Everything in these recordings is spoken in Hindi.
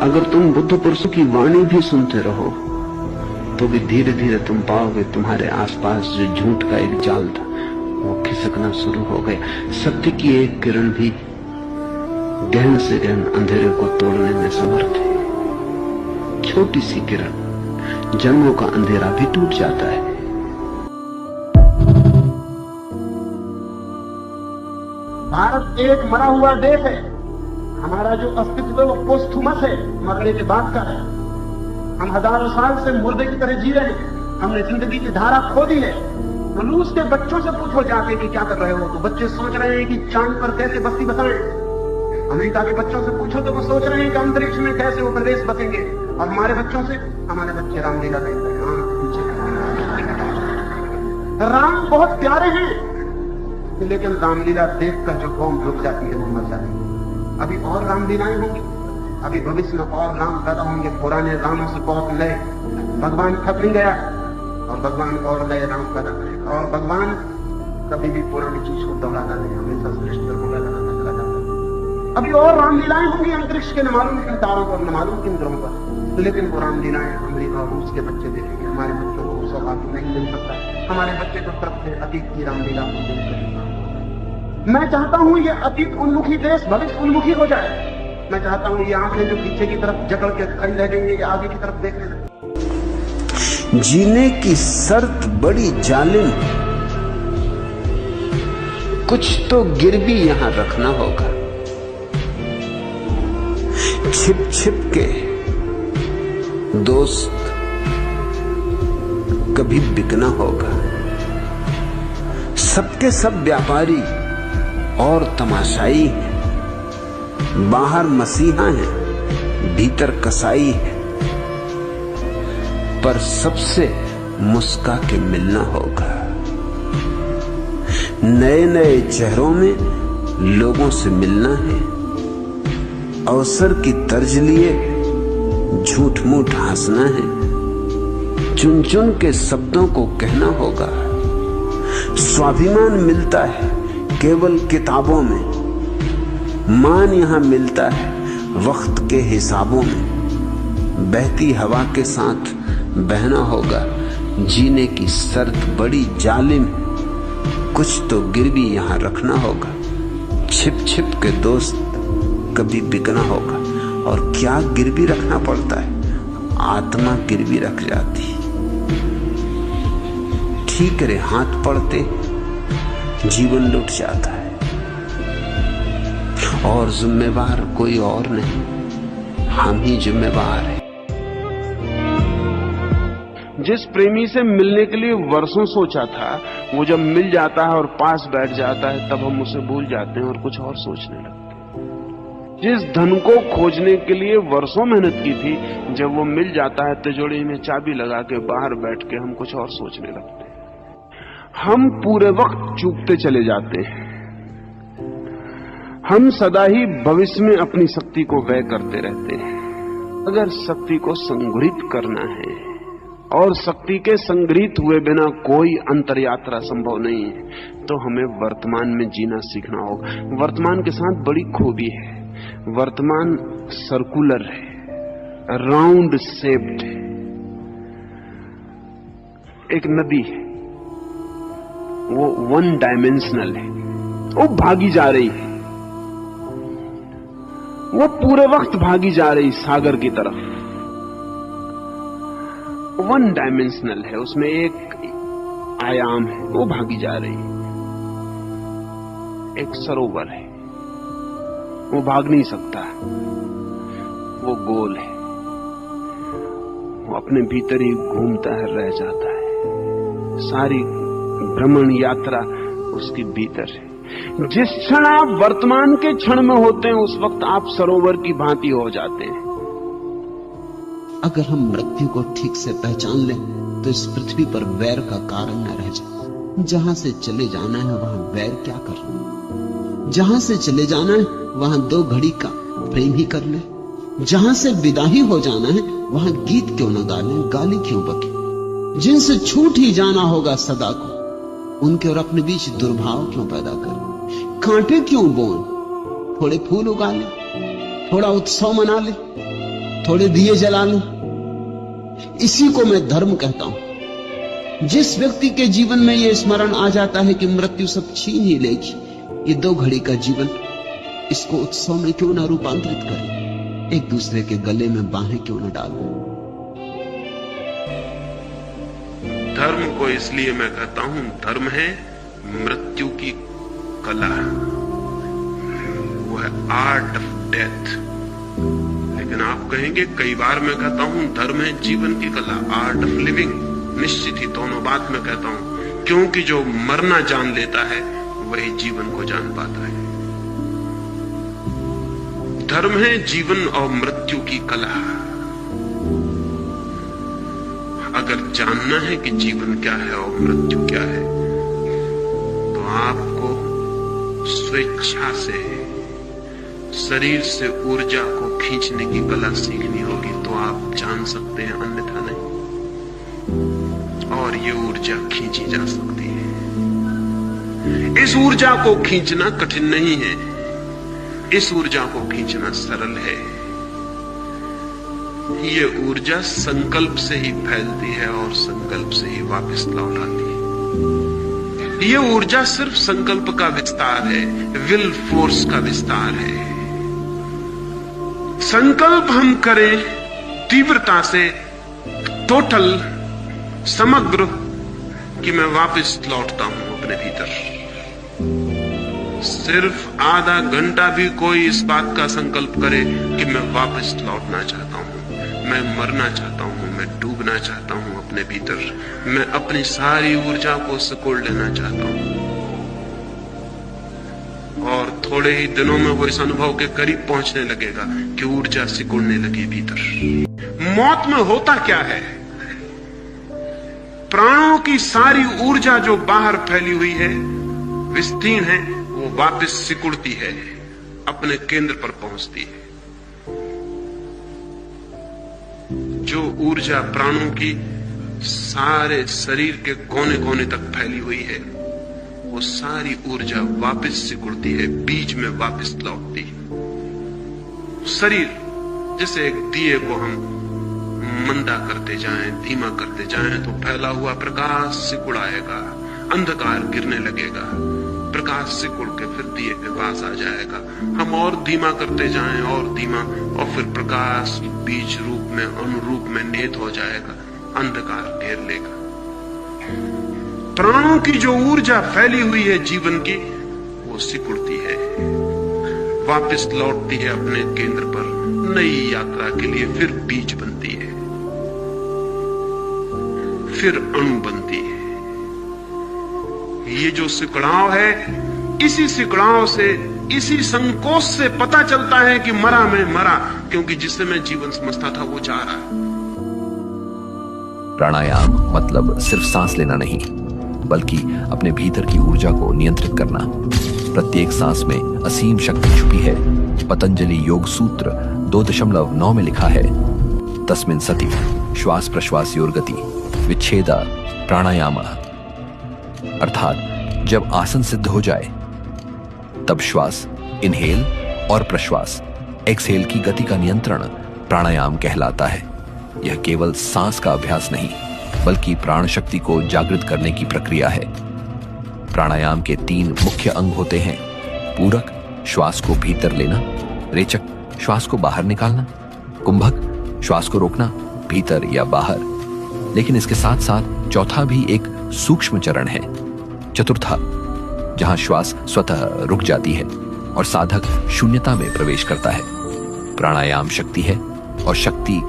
अगर तुम बुद्ध पुरुषों की वाणी भी सुनते रहो तो भी धीरे धीरे तुम पाओगे तुम्हारे आसपास जो झूठ का एक जाल था वो खिसकना शुरू हो गया। सत्य की एक किरण भी गहन से गहन अंधेरे को तोड़ने में समर्थ है। छोटी सी किरण जन्मों का अंधेरा भी टूट जाता है। भारत एक मरा हुआ देश है। हमारा जो अस्तित्व है वो पोस्थुमस है, मरने के बाद का है। हम हजारों साल से मुर्दे की तरह जी रहे हैं। हमने जिंदगी की धारा खो दी है। रूस के बच्चों से पूछो जाके कि क्या कर रहे हो, तो बच्चे सोच रहे हैं कि चांद पर कैसे बस्ती बसाएं। अमेरिका के बच्चों से पूछो तो वो सोच रहे हैं कि अंतरिक्ष में कैसे वो प्रदेश बसेंगे। और हमारे बच्चों से, हमारे बच्चे रामलीला देख रहे हैं। राम बहुत प्यारे हैं, लेकिन रामलीला देखकर जो कौम रुक जाती है वो मर जाती है। अभी और रामलीलाएं होंगी, अभी भविष्य में और राम पैदा होंगे। पुराने रामों से बहुत नए। भगवान थक नहीं गया और भगवान और नए राम पैदा करेगा। और भगवान कभी भी पुरानी चीज को दोहराता नहीं, हमेशा श्रेष्ठ बनाता चला जाता है। अभी और रामलीलाएं होंगी अंतरिक्ष के न मालूम किन तारों पर, न मालूम किन ग्रहों पर। लेकिन वो रामलीलाएं अमेरिका और रूस के बच्चे देखेंगे। हमारे बच्चों को सौभाग्य नहीं मिल सकता। हमारे बच्चे तो तरफ से अतीत की रामलीला को देख रहे। मैं चाहता हूं ये अतीत उन्मुखी देश भविष्य उन्मुखी हो जाए। मैं चाहता हूं ये आंखें जो पीछे की तरफ जकड़ के खड़ी रह गई है, ये आगे की तरफ देखने लगे। जीने की शर्त बड़ी जालिम, कुछ तो गिरवी यहां रखना होगा। छिप छिप के दोस्त कभी बिकना होगा। सबके सब व्यापारी और तमाशाई है। बाहर मसीहा है, भीतर कसाई है, पर सबसे मुस्का के मिलना होगा। नए नए चेहरों में लोगों से मिलना है। अवसर की तर्ज लिए झूठ मूठ हंसना है। चुन चुन के शब्दों को कहना होगा। स्वाभिमान मिलता है केवल किताबों में, मान यहां मिलता है वक्त के हिसाबों में। बहती हवा के साथ बहना होगा। जीने की शर्त बड़ी जालिम, कुछ तो गिरवी यहां रखना होगा। छिप छिप के दोस्त कभी बिकना होगा। और क्या गिरवी रखना पड़ता है? आत्मा गिरवी रख जाती। ठीक रे हाथ पड़ते जीवन लुट जाता है। और जिम्मेवार कोई और नहीं, हम ही जिम्मेवार हैं। जिस प्रेमी से मिलने के लिए वर्षों सोचा था, वो जब मिल जाता है और पास बैठ जाता है तब हम उसे भूल जाते हैं और कुछ और सोचने लगते हैं। जिस धन को खोजने के लिए वर्षों मेहनत की थी, जब वो मिल जाता है तिजोरी में चाबी लगा के बाहर बैठ के हम कुछ और सोचने लगते हैं। हम पूरे वक्त चूकते चले जाते हैं। हम सदा ही भविष्य में अपनी शक्ति को व्यय करते रहते हैं। अगर शक्ति को संग्रहित करना है, और शक्ति के संग्रहित हुए बिना कोई अंतर यात्रा संभव नहीं है, तो हमें वर्तमान में जीना सीखना होगा। वर्तमान के साथ बड़ी खूबी है। वर्तमान सर्कुलर है, राउंड शेप्ड है। एक नदी है, वो वन डायमेंशनल है, वो भागी जा रही है। वो पूरे वक्त भागी जा रही सागर की तरफ। वन डायमेंशनल है, उसमें एक आयाम है, वो भागी जा रही है। एक सरोवर है, वो भाग नहीं सकता, वो गोल है, वो अपने भीतर ही घूमता है, रह जाता है। सारी भ्रमण यात्रा उसके भीतर है। जिस क्षण आप वर्तमान के क्षण में होते हैं, उस वक्त आप सरोवर की भांति हो जाते हैं। अगर हम मृत्यु को ठीक से पहचान लें तो इस पृथ्वी पर वैर का कारण न रह जाए। जहां से चले जाना है वहां वैर क्या करना। जहां से चले जाना है वहां 2 घड़ी का प्रेम ही कर ले। जहां से विदा ही हो जाना है वहां गीत क्यों न गा लें, गाली क्यों बके। जिनसे छूट ही जाना होगा सदा को, उनके और अपने बीच दुर्भाव क्यों पैदा करें। कांटे क्यों बोन, थोड़े फूल उगा ले, थोड़ा उत्सव मना ले, थोड़े दिए जला लूं। इसी को मैं धर्म कहता हूं। जिस व्यक्ति के जीवन में यह स्मरण आ जाता है कि मृत्यु सब छीन ही लेगी, ये 2 घड़ी का जीवन, इसको उत्सव में क्यों ना रूपांतरित करें, एक दूसरे के गले में बाहें क्यों ना डालें। धर्म को इसलिए मैं कहता हूं, धर्म है मृत्यु की कला, वो है आर्ट ऑफ डेथ। लेकिन आप कहेंगे कई बार मैं कहता हूं धर्म है जीवन की कला, आर्ट ऑफ लिविंग। निश्चित ही दोनों बात मैं कहता हूं, क्योंकि जो मरना जान लेता है वही जीवन को जान पाता है। धर्म है जीवन और मृत्यु की कला। अगर जानना है कि जीवन क्या है और मृत्यु क्या है, तो आपको स्वेच्छा से शरीर से ऊर्जा को खींचने की कला सीखनी होगी, तो आप जान सकते हैं, अन्यथा नहीं। और ये ऊर्जा खींची जा सकती है। इस ऊर्जा को खींचना कठिन नहीं है, इस ऊर्जा को खींचना सरल है। ये ऊर्जा संकल्प से ही फैलती है और संकल्प से ही वापस लौट आती है। ये ऊर्जा सिर्फ संकल्प का विस्तार है, विल फोर्स का विस्तार है। संकल्प हम करें तीव्रता से, टोटल, समग्र, कि मैं वापस लौटता हूं अपने भीतर। सिर्फ आधा घंटा भी कोई इस बात का संकल्प करे कि मैं वापस लौटना चाहता हूं, मैं मरना चाहता हूं, मैं डूबना चाहता हूं अपने भीतर, मैं अपनी सारी ऊर्जा को सिकोड़ लेना चाहता हूं, और थोड़े ही दिनों में वो इस अनुभव के करीब पहुंचने लगेगा कि ऊर्जा सिकुड़ने लगी भीतर। मौत में होता क्या है? प्राणों की सारी ऊर्जा जो बाहर फैली हुई है, विस्तीर्ण है, वो वापस सिकुड़ती है, अपने केंद्र पर पहुंचती है। जो ऊर्जा प्राणों की सारे शरीर के कोने कोने तक फैली हुई है, वो सारी ऊर्जा वापस सिकुड़ती है, बीच में वापस लौटती है। शरीर जैसे एक दिए को हम मंदा करते जाएं, धीमा करते जाएं, तो फैला हुआ प्रकाश सिकुड़ आएगा, अंधकार गिरने लगेगा, प्रकाश सिकुड़ के फिर दिए के पास आ जाएगा। हम और धीमा करते जाएं, और धीमा, और फिर प्रकाश बीज रूप में, अनुरूप में निहित हो जाएगा, अंधकार घेर लेगा। प्राणों की जो ऊर्जा फैली हुई है जीवन की, वो सिकुड़ती है, वापस लौटती है अपने केंद्र पर, नई यात्रा के लिए फिर बीज बनती है, फिर अणु बनती है। ये जो सिकुड़ाव है, इसी सिकुड़ाव से, इसी संकोच से पता चलता है कि मरा मैं मरा, क्योंकि जिससे मैं जीवन समझता था वो जा रहा है। प्राणायाम मतलब सिर्फ सांस लेना नहीं, बल्कि अपने भीतर की ऊर्जा को नियंत्रित करना। प्रत्येक सांस में असीम शक्ति छुपी है। पतंजलि योग सूत्र 2.9 में लिखा है, तस्मिन् सति श्वास प्रश्वासयोर्गति विच्छेदा प्राणायाम। अर्थात जब आसन सिद्ध हो जाए तब श्वास इनहेल और प्रश्वास एक्सहेल की गति का नियंत्रण प्राणायाम कहलाता है। यह केवल सांस का अभ्यास नहीं, बल्कि प्राण शक्ति को जागृत करने की प्रक्रिया है। प्राणायाम के 3 मुख्य अंग होते हैं: पूरक, श्वास को भीतर लेना; रेचक, श्वास को बाहर निकालना; कुंभक, श्वास को रोकना, भीतर या बाहर। लेकिन इसके साथ साथ चौथा भी एक सूक्ष्म चरण है, चतुर्था, जहां श्वास स्वतः रुक जाती है और साधक शून्यता में प्रवेश करता है। प्राणायाम शक्ति है, और शक्ति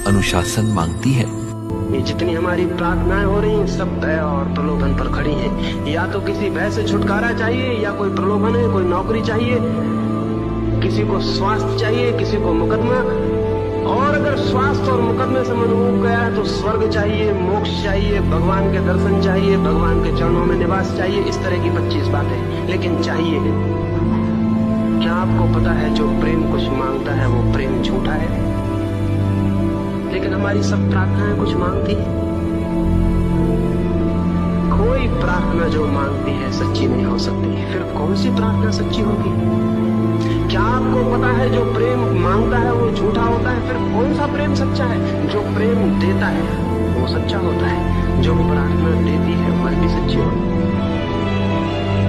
अनुशासन मांगती है। ये जितनी हमारी प्रार्थनाएं हो रही हैं, सब दया और प्रलोभन पर खड़ी हैं। या तो किसी भय से छुटकारा चाहिए, या कोई प्रलोभन है, कोई नौकरी चाहिए, किसी को स्वास्थ्य चाहिए, किसी को मुकदमा। और अगर स्वास्थ्य और मुकदमे से मन उब गया है तो स्वर्ग चाहिए, मोक्ष चाहिए, भगवान के दर्शन चाहिए, भगवान के चरणों में निवास चाहिए। इस तरह की 25 बातें, लेकिन चाहिए। क्या आपको पता है जो प्रेम कुछ मांगता है वो प्रेम झूठा है? लेकिन हमारी सब प्रार्थनाएं कुछ मांगती है। कोई प्रार्थना जो मांगती है सच्ची नहीं हो सकती। फिर कौन सी प्रार्थना सच्ची होगी? क्या आपको पता है जो प्रेम मांगता है वो झूठा होता है? फिर कौन सा प्रेम सच्चा है? जो प्रेम देता है वो सच्चा होता है, जो प्रार्थना देती है वह भी सच्ची होती है।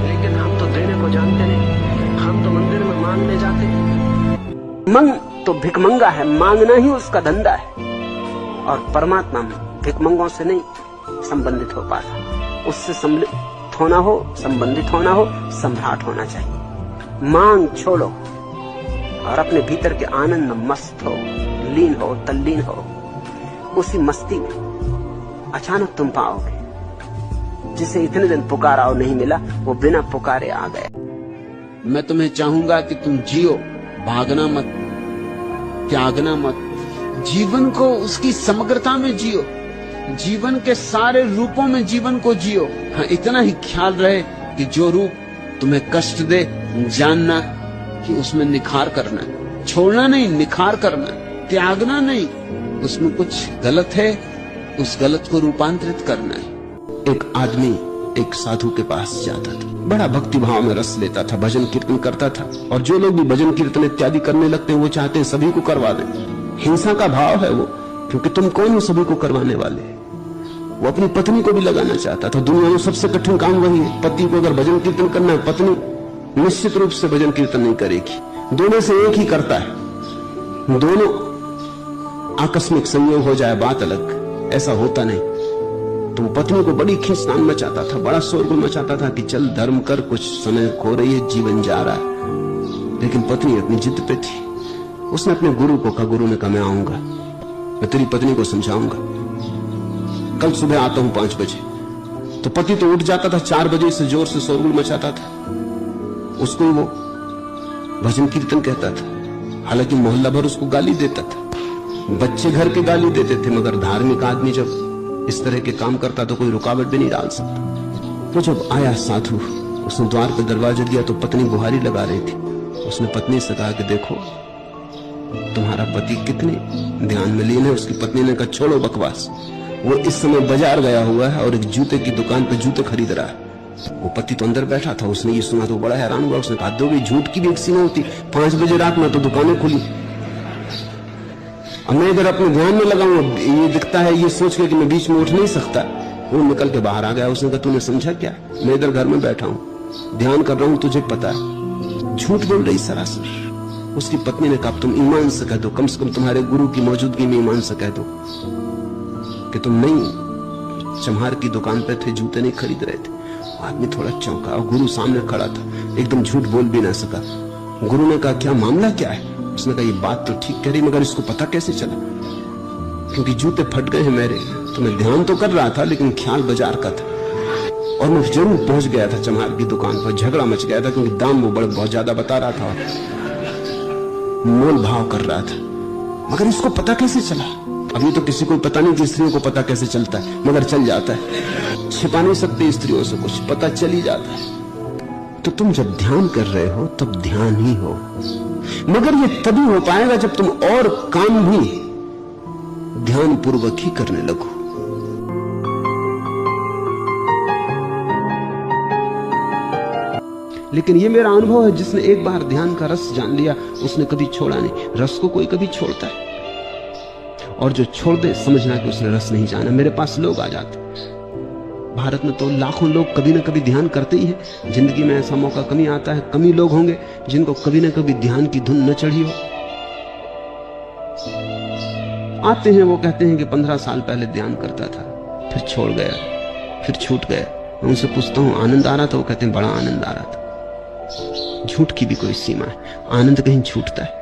लेकिन हम तो देने को जानते नहीं, हम तो मंदिर में मांगने जाते हैं। मंग तो भिकमंगा है, मांगना ही उसका धंधा है। और परमात्मा भिकमंगों से नहीं संबंधित हो पाता। उससे सम्मिलित होना हो, संबंधित होना हो, सम्राट होना चाहिए। मांग छोड़ो और अपने भीतर के आनंद में मस्त हो, लीन हो, तल्लीन हो। उसी मस्ती में अचानक तुम पाओगे जिसे इतने दिन पुकारा और नहीं मिला, वो बिना पुकारे आ गया। मैं तुम्हें चाहूंगा कि तुम जियो, भागना मत, त्यागना मत। जीवन को उसकी समग्रता में जियो, जीवन के सारे रूपों में जीवन को जियो। हाँ, इतना ही ख्याल रहे कि जो रूप तुम्हें कष्ट दे, जानना कि उसमें निखार करना है, छोड़ना नहीं, निखार करना है, त्यागना नहीं। उसमें कुछ गलत है, उस गलत को रूपांतरित करना है। एक आदमी एक साधु के पास जाता था, बड़ा भक्ति भाव में रस लेता था, भजन कीर्तन करता था। और जो लोग भी भजन कीर्तन इत्यादि करने लगते हैं वो चाहते हैं सभी को करवा दें। हिंसा का भाव है वो, क्योंकि तुम कौन हो सभी को करवाने वाले। वो अपनी पत्नी को भी लगाना चाहता था। दुनिया में सबसे कठिन काम वही है। पति को अगर भजन कीर्तन करना है, पत्नी निश्चित रूप से भजन कीर्तन नहीं करेगी। दोनों से एक ही करता है। दोनों आकस्मिक संयोग हो जाए बात अलग, ऐसा होता नहीं। तो वो पत्नी को बड़ी खींचतान मचाता था, बड़ा शोरगुल मचाता था कि चल धर्म कर, कुछ समय खो रही है, जीवन जा रहा है। लेकिन पत्नी अपनी जिद पे थी। उसने अपने गुरु को कहा, गुरु ने कहा मैं आऊंगा, मैं तेरी पत्नी को समझाऊंगा, कल सुबह आता हूं 5 बजे। तो पति तो उठ जाता था 4 बजे से, जोर से शोरगुल मचाता था। उसको वो भजन कीर्तन कहता था। हालांकि मोहल्ला भर उसको गाली देता था, बच्चे घर के गाली देते थे, मगर धार्मिक आदमी जब इस तरह के काम करता तो कोई रुकावट भी नहीं डाल सकता। तो जब आया साधु, उसने द्वार पे दरवाजा दिया तो पत्नी गुहारी लगा रही थी। उसने पत्नी से कहा कि देखो तुम्हारा पति कितने ध्यान में लीन है। उसकी पत्नी ने कहा छोड़ो बकवास, वो इस समय बाजार गया हुआ है और एक जूते की दुकान पे जूते खरीद रहा है। वो पति तो अंदर बैठा था, उसने ये सुना तो बड़ा हैरान हुआ। उसने कहा दो भी झूठ की भी एक सीमा होती, 5 बजे रात में तो दुकानें खुली। अब मैं इधर अपने ध्यान में लगा हूं, ये दिखता है ये सोच के कि मैं बीच में उठ नहीं सकता। वो निकल के बाहर आ गया। उसने कहा तूने समझा क्या, मैं इधर घर में बैठा हूं, ध्यान कर रहा हूं, तुझे पता है। झूठ बोल रही सरासर। उसकी पत्नी ने कहा तुम ईमान से कह दो, कम से कम तुम्हारे गुरु की मौजूदगी में ईमान से कह दो कि तुम नहीं चम्हार की दुकान पे थे, जूते नहीं खरीद रहे थे। आदमी थोड़ा चौंका और गुरु सामने खड़ा था, एकदम झूठ बोल भी ना सका। गुरु ने कहा क्या मामला क्या है? उसने कहा ये बात तो ठीक कह रही, मगर इसको पता कैसे चला? क्योंकि जूते फट गए हैं मेरे, तो मैं ध्यान तो कर रहा था लेकिन ख्याल बाजार का था और मैं जरूर पहुंच गया था चम्हार की दुकान पर। झगड़ा मच गया था क्योंकि दाम वो बहुत ज्यादा बता रहा था, मोल भाव कर रहा था, मगर इसको पता कैसे चला? अभी तो किसी को पता नहीं कि स्त्रियों को पता कैसे चलता है, मगर चल जाता है। छिपा नहीं सकते स्त्रियों से कुछ, पता चल ही जाता है। तो तुम जब ध्यान कर रहे हो तब ध्यान ही हो, मगर ये तभी हो पाएगा जब तुम और काम भी ध्यान पूर्वक ही करने लगो। लेकिन ये मेरा अनुभव है, जिसने एक बार ध्यान का रस जान लिया उसने कभी छोड़ा नहीं। रस को कोई कभी छोड़ता है, और जो छोड़ दे समझना कि उसने रस नहीं जाना। मेरे पास लोग आ जाते, भारत में तो लाखों लोग कभी ना कभी ध्यान करते ही है। जिंदगी में ऐसा मौका कमी आता है, कम ही लोग होंगे जिनको कभी ना कभी ध्यान की धुन न चढ़ी हो। आते हैं, वो कहते हैं कि 15 साल पहले ध्यान करता था, फिर छोड़ गया, फिर छूट गया। मैं उनसे पूछता हूं आनंद आ रहा था? वो कहते हैं बड़ा आनंद आ रहा था। झूठ की भी कोई सीमा है, आनंद कहीं छूटता है।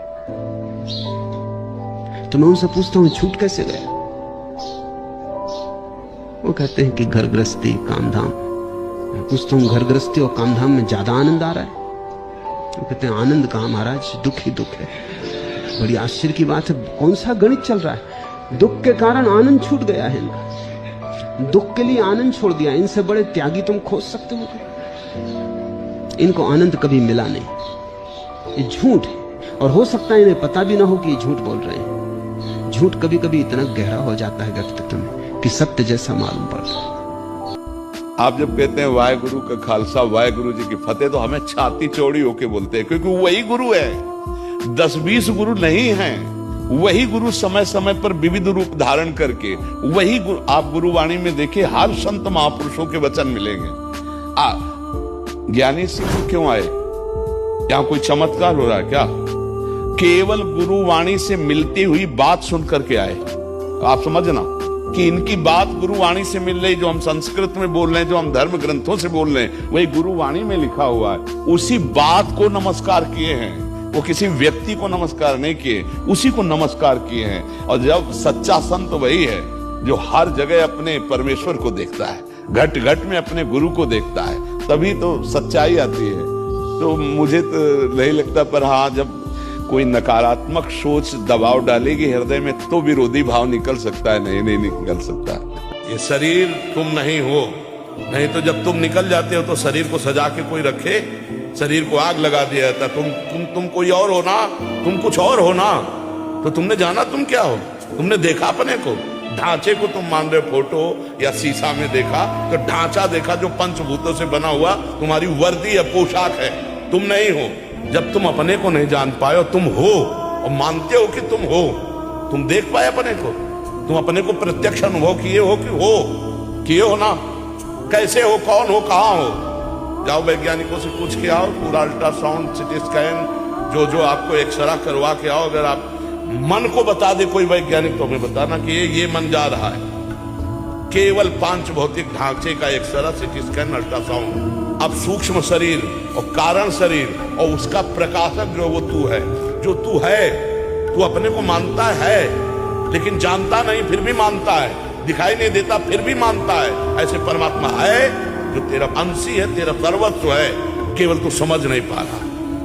तो मैं उनसे पूछता हूं झूठ कैसे गया? वो कहते हैं कि घर गृहस्थी काम धाम। मैं पूछता हूं घर गृहस्थी और काम धाम में ज्यादा आनंद आ रहा है? वो कहते हैं आनंद कहां महाराज, दुख ही दुख है। बड़ी आश्चर्य की बात है, कौन सा गणित चल रहा है? दुख के कारण आनंद छूट गया है इनका, दुख के लिए आनंद छोड़ दिया। इनसे बड़े त्यागी तुम खोज सकते हो? इनको आनंद कभी मिला नहीं। ये झूठ है, और हो सकता है इन्हें पता भी ना हो कि ये झूठ बोल रहे हैं। झूठ कभी कभी इतना गहरा हो जाता है व्यक्तित्व में कि सत्य जैसा मालूम पड़ता है। आप जब कहते हैं वाहेगुरु का खालसा वाहेगुरु जी की फतेह, तो हमें छाती चौड़ी होके बोलते हैं, क्योंकि वही गुरु है। 10-20 गुरु नहीं हैं। वही गुरु समय समय पर विविध रूप धारण करके, वही गुरु। आप गुरुवाणी में देखिए, हर संत महापुरुषों के वचन मिलेंगे। ज्ञानी सिंह क्यों आए? यहां कोई चमत्कार हो रहा है क्या? केवल गुरुवाणी से मिलती हुई बात सुन करके आए। आप समझना कि इनकी बात गुरुवाणी से मिल रही, जो हम संस्कृत में बोल रहे हैं, जो हम धर्म ग्रंथों से बोल रहे हैं, वही गुरुवाणी में लिखा हुआ है। उसी बात को नमस्कार किए हैं, वो किसी व्यक्ति को नमस्कार नहीं किए, उसी को नमस्कार किए हैं। और जब सच्चा संत वही है जो हर जगह अपने परमेश्वर को देखता है, घट घट में अपने गुरु को देखता है, तभी तो सच्चाई आती है। तो मुझे तो नहीं लगता, पर हाँ, जब कोई नकारात्मक सोच दबाव डालेगी हृदय में, तो विरोधी भाव निकल सकता है। नहीं निकल सकता। ये शरीर तुम नहीं हो, नहीं तो जब तुम निकल जाते हो तो शरीर को सजा के कोई रखे, शरीर को आग लगा दिया जाता। तुम कोई और हो ना, तुम कुछ और हो ना, तो तुमने जाना तुम क्या हो? तुमने देखा अपने को, ढांचे को तुम मान रहे हो, फोटो या शीशा में देखा तो ढांचा देखा जो पंचभूतों से बना हुआ तुम्हारी वर्दी या पोशाक है, तुम नहीं हो। जब तुम अपने को नहीं जान पाए, तुम हो और मानते हो कि तुम हो, तुम देख पाए अपने को, तुम अपने को प्रत्यक्ष अनुभव किए हो किए हो ना? कैसे हो, कौन हो, कहां हो? जाओ वैज्ञानिकों से पूछ के आओ, पूरा अल्ट्रासाउंड, सिटी स्कैन, जो आपको एक्सरा करवा के आओ। अगर आप मन को बता दे कोई वैज्ञानिक, तो हमें बताना कि ये मन जा रहा है। केवल 5 भौतिक ढांचे का एक्सरा, सिटी स्कैन, अल्ट्रासाउंड। अब सूक्ष्म शरीर और कारण शरीर और उसका प्रकाशक जो वो तू है, जो तू है, तू अपने को मानता है लेकिन जानता नहीं, फिर भी मानता है। दिखाई नहीं देता फिर भी मानता है। ऐसे परमात्मा है जो तेरा अंशी है, तेरा सर्वस्व है, केवल तू समझ नहीं पा रहा।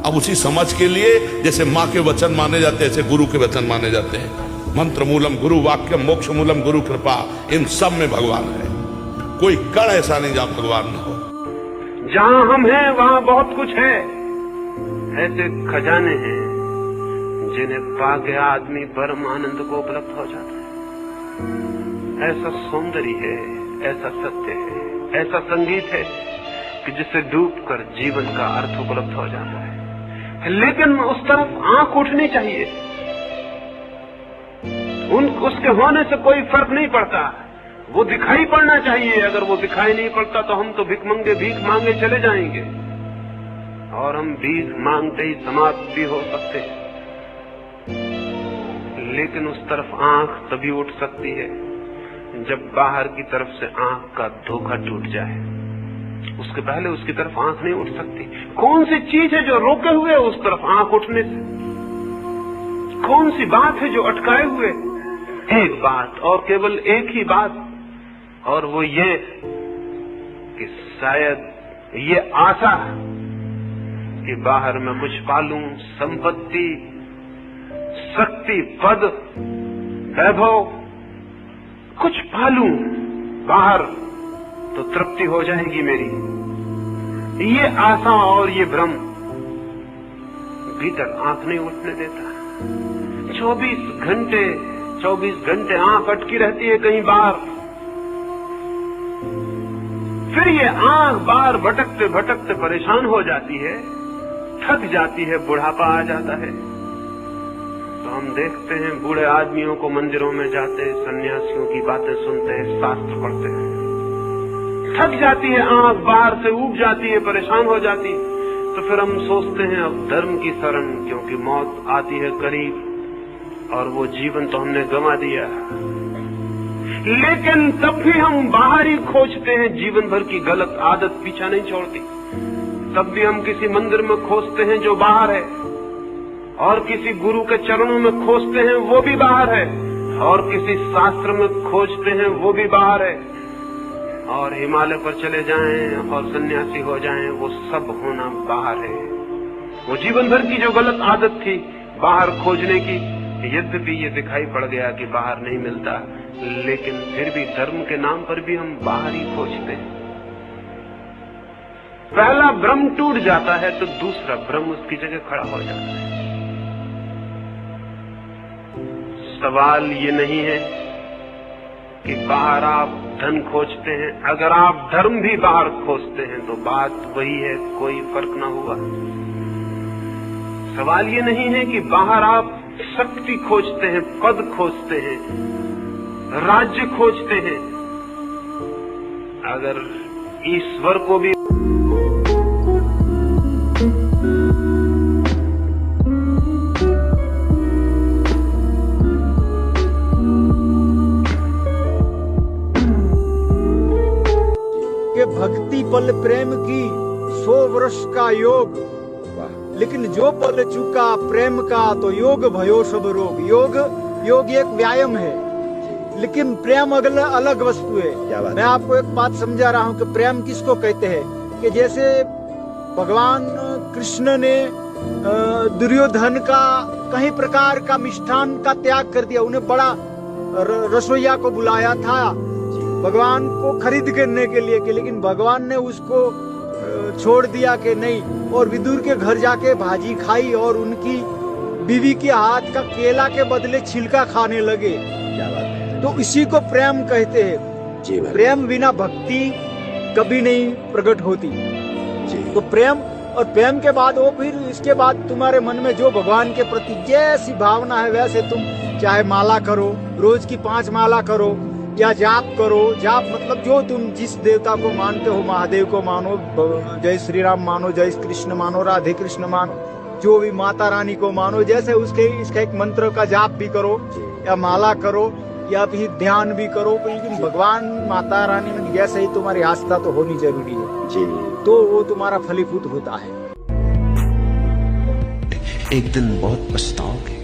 अब उसी समझ के लिए जैसे माँ के वचन माने जाते हैं, ऐसे गुरु के वचन माने जाते हैं। मंत्र मूलम गुरु वाक्यम, मोक्ष मूलम गुरु कृपा, इन सब में भगवान है। कोई कण ऐसा नहीं जहां भगवान न हो। जहां हम हैं वहां बहुत कुछ है। ऐसे खजाने हैं जिन्हें पाके आदमी परम आनंद को उपलब्ध हो जाता है। ऐसा सौंदर्य है, ऐसा सत्य है, ऐसा संगीत है कि जिसे डूबकर जीवन का अर्थ उपलब्ध हो जाता है। लेकिन उस तरफ आंख उठनी चाहिए। उसके होने से कोई फर्क नहीं पड़ता, वो दिखाई पड़ना चाहिए। अगर वो दिखाई नहीं पड़ता तो हम तो भीख मांगे चले जाएंगे, और हम भीख मांगते ही समाप्त भी हो सकते हैं। लेकिन उस तरफ आंख तभी उठ सकती है जब बाहर की तरफ से आंख का धोखा टूट जाए। उसके पहले उसकी तरफ आंख नहीं उठ सकती। कौन सी चीज है जो रोके हुए उस तरफ आंख उठने से? कौन सी बात है जो अटकाए हुए? एक बात, और केवल एक ही बात, और वो ये कि शायद ये आशा कि बाहर में कुछ पालूं, संपत्ति, शक्ति, पद, वैभव, कुछ पालूं बाहर तो तृप्ति हो जाएगी मेरी। ये आशा और ये भ्रम भीतर आंख नहीं उठने देता। 24 घंटे आंख अटकी रहती है कहीं बाहर। फिर ये आंख बाहर भटकते भटकते परेशान हो जाती है, थक जाती है, बुढ़ापा आ जाता है। तो हम देखते हैं बूढ़े आदमियों को मंदिरों में जाते, सन्यासियों की बातें सुनते हैं, शास्त्र पढ़ते हैं। थक जाती है आंख, बाहर से ऊब जाती है, परेशान हो जाती है। तो फिर हम सोचते हैं अब धर्म की शरण, क्योंकि मौत आती है करीब और वो जीवन तो हमने गंवा दिया। लेकिन तब भी हम बाहर ही खोजते हैं, जीवन भर की गलत आदत पीछा नहीं छोड़ती। तब भी हम किसी मंदिर में खोजते हैं जो बाहर है, और किसी गुरु के चरणों में खोजते हैं वो भी बाहर है, और किसी शास्त्र में खोजते हैं वो भी बाहर है। और हिमालय पर चले जाएं और सन्यासी हो जाएं, वो सब होना बाहर है। वो जीवन भर की जो गलत आदत थी बाहर खोजने की, यद्यपि ये दिखाई पड़ गया कि बाहर नहीं मिलता, लेकिन फिर भी धर्म के नाम पर भी हम बाहर ही खोजते हैं। पहला भ्रम टूट जाता है तो दूसरा भ्रम उसकी जगह खड़ा हो जाता है। सवाल ये नहीं है कि बाहर आप धन खोजते हैं, अगर आप धर्म भी बाहर खोजते हैं तो बात वही है, कोई फर्क ना हुआ। सवाल ये नहीं है कि बाहर आप शक्ति खोजते हैं, पद खोजते हैं, राज्य खोजते हैं, अगर ईश्वर को भी भक्ति पल प्रेम की 100 वर्ष का योग, लेकिन जो पल चुका प्रेम का तो योग भयो सब रोग। योग एक व्यायाम है, लेकिन प्रेम अलग वस्तु है। मैं आपको एक बात समझा रहा हूँ कि प्रेम किसको कहते हैं, कि जैसे भगवान कृष्ण ने दुर्योधन का कई प्रकार का मिष्ठान का त्याग कर दिया, उन्हें बड़ा रसोइया को बुलाया था भगवान को खरीद करने के लिए, लेकिन भगवान ने उसको छोड़ दिया कि नहीं, और विदुर के घर जाके भाजी खाई और उनकी बीवी के हाथ का केला के बदले छिलका खाने लगे। क्या बात है। तो इसी को प्रेम कहते हैं। प्रेम बिना भक्ति कभी नहीं प्रकट होती। तो प्रेम, और प्रेम के बाद वो फिर इसके बाद तुम्हारे मन में जो भगवान के प्रति जैसी भावना है वैसे तुम चाहे माला करो, रोज की 5 माला करो या जाप करो। जाप मतलब जो तुम जिस देवता को मानते हो, महादेव को मानो, जय श्री राम मानो, जय कृष्ण मानो, राधे कृष्ण मानो, जो भी माता रानी को मानो, जैसे उसके इसका एक मंत्र का जाप भी करो या माला करो या फिर ध्यान भी करो, लेकिन भगवान माता रानी में जैसे ही तुम्हारी आस्था तो होनी जरूरी है जी, तो वो तुम्हारा फलीभूत होता है। एक दिन बहुत पछताओगे।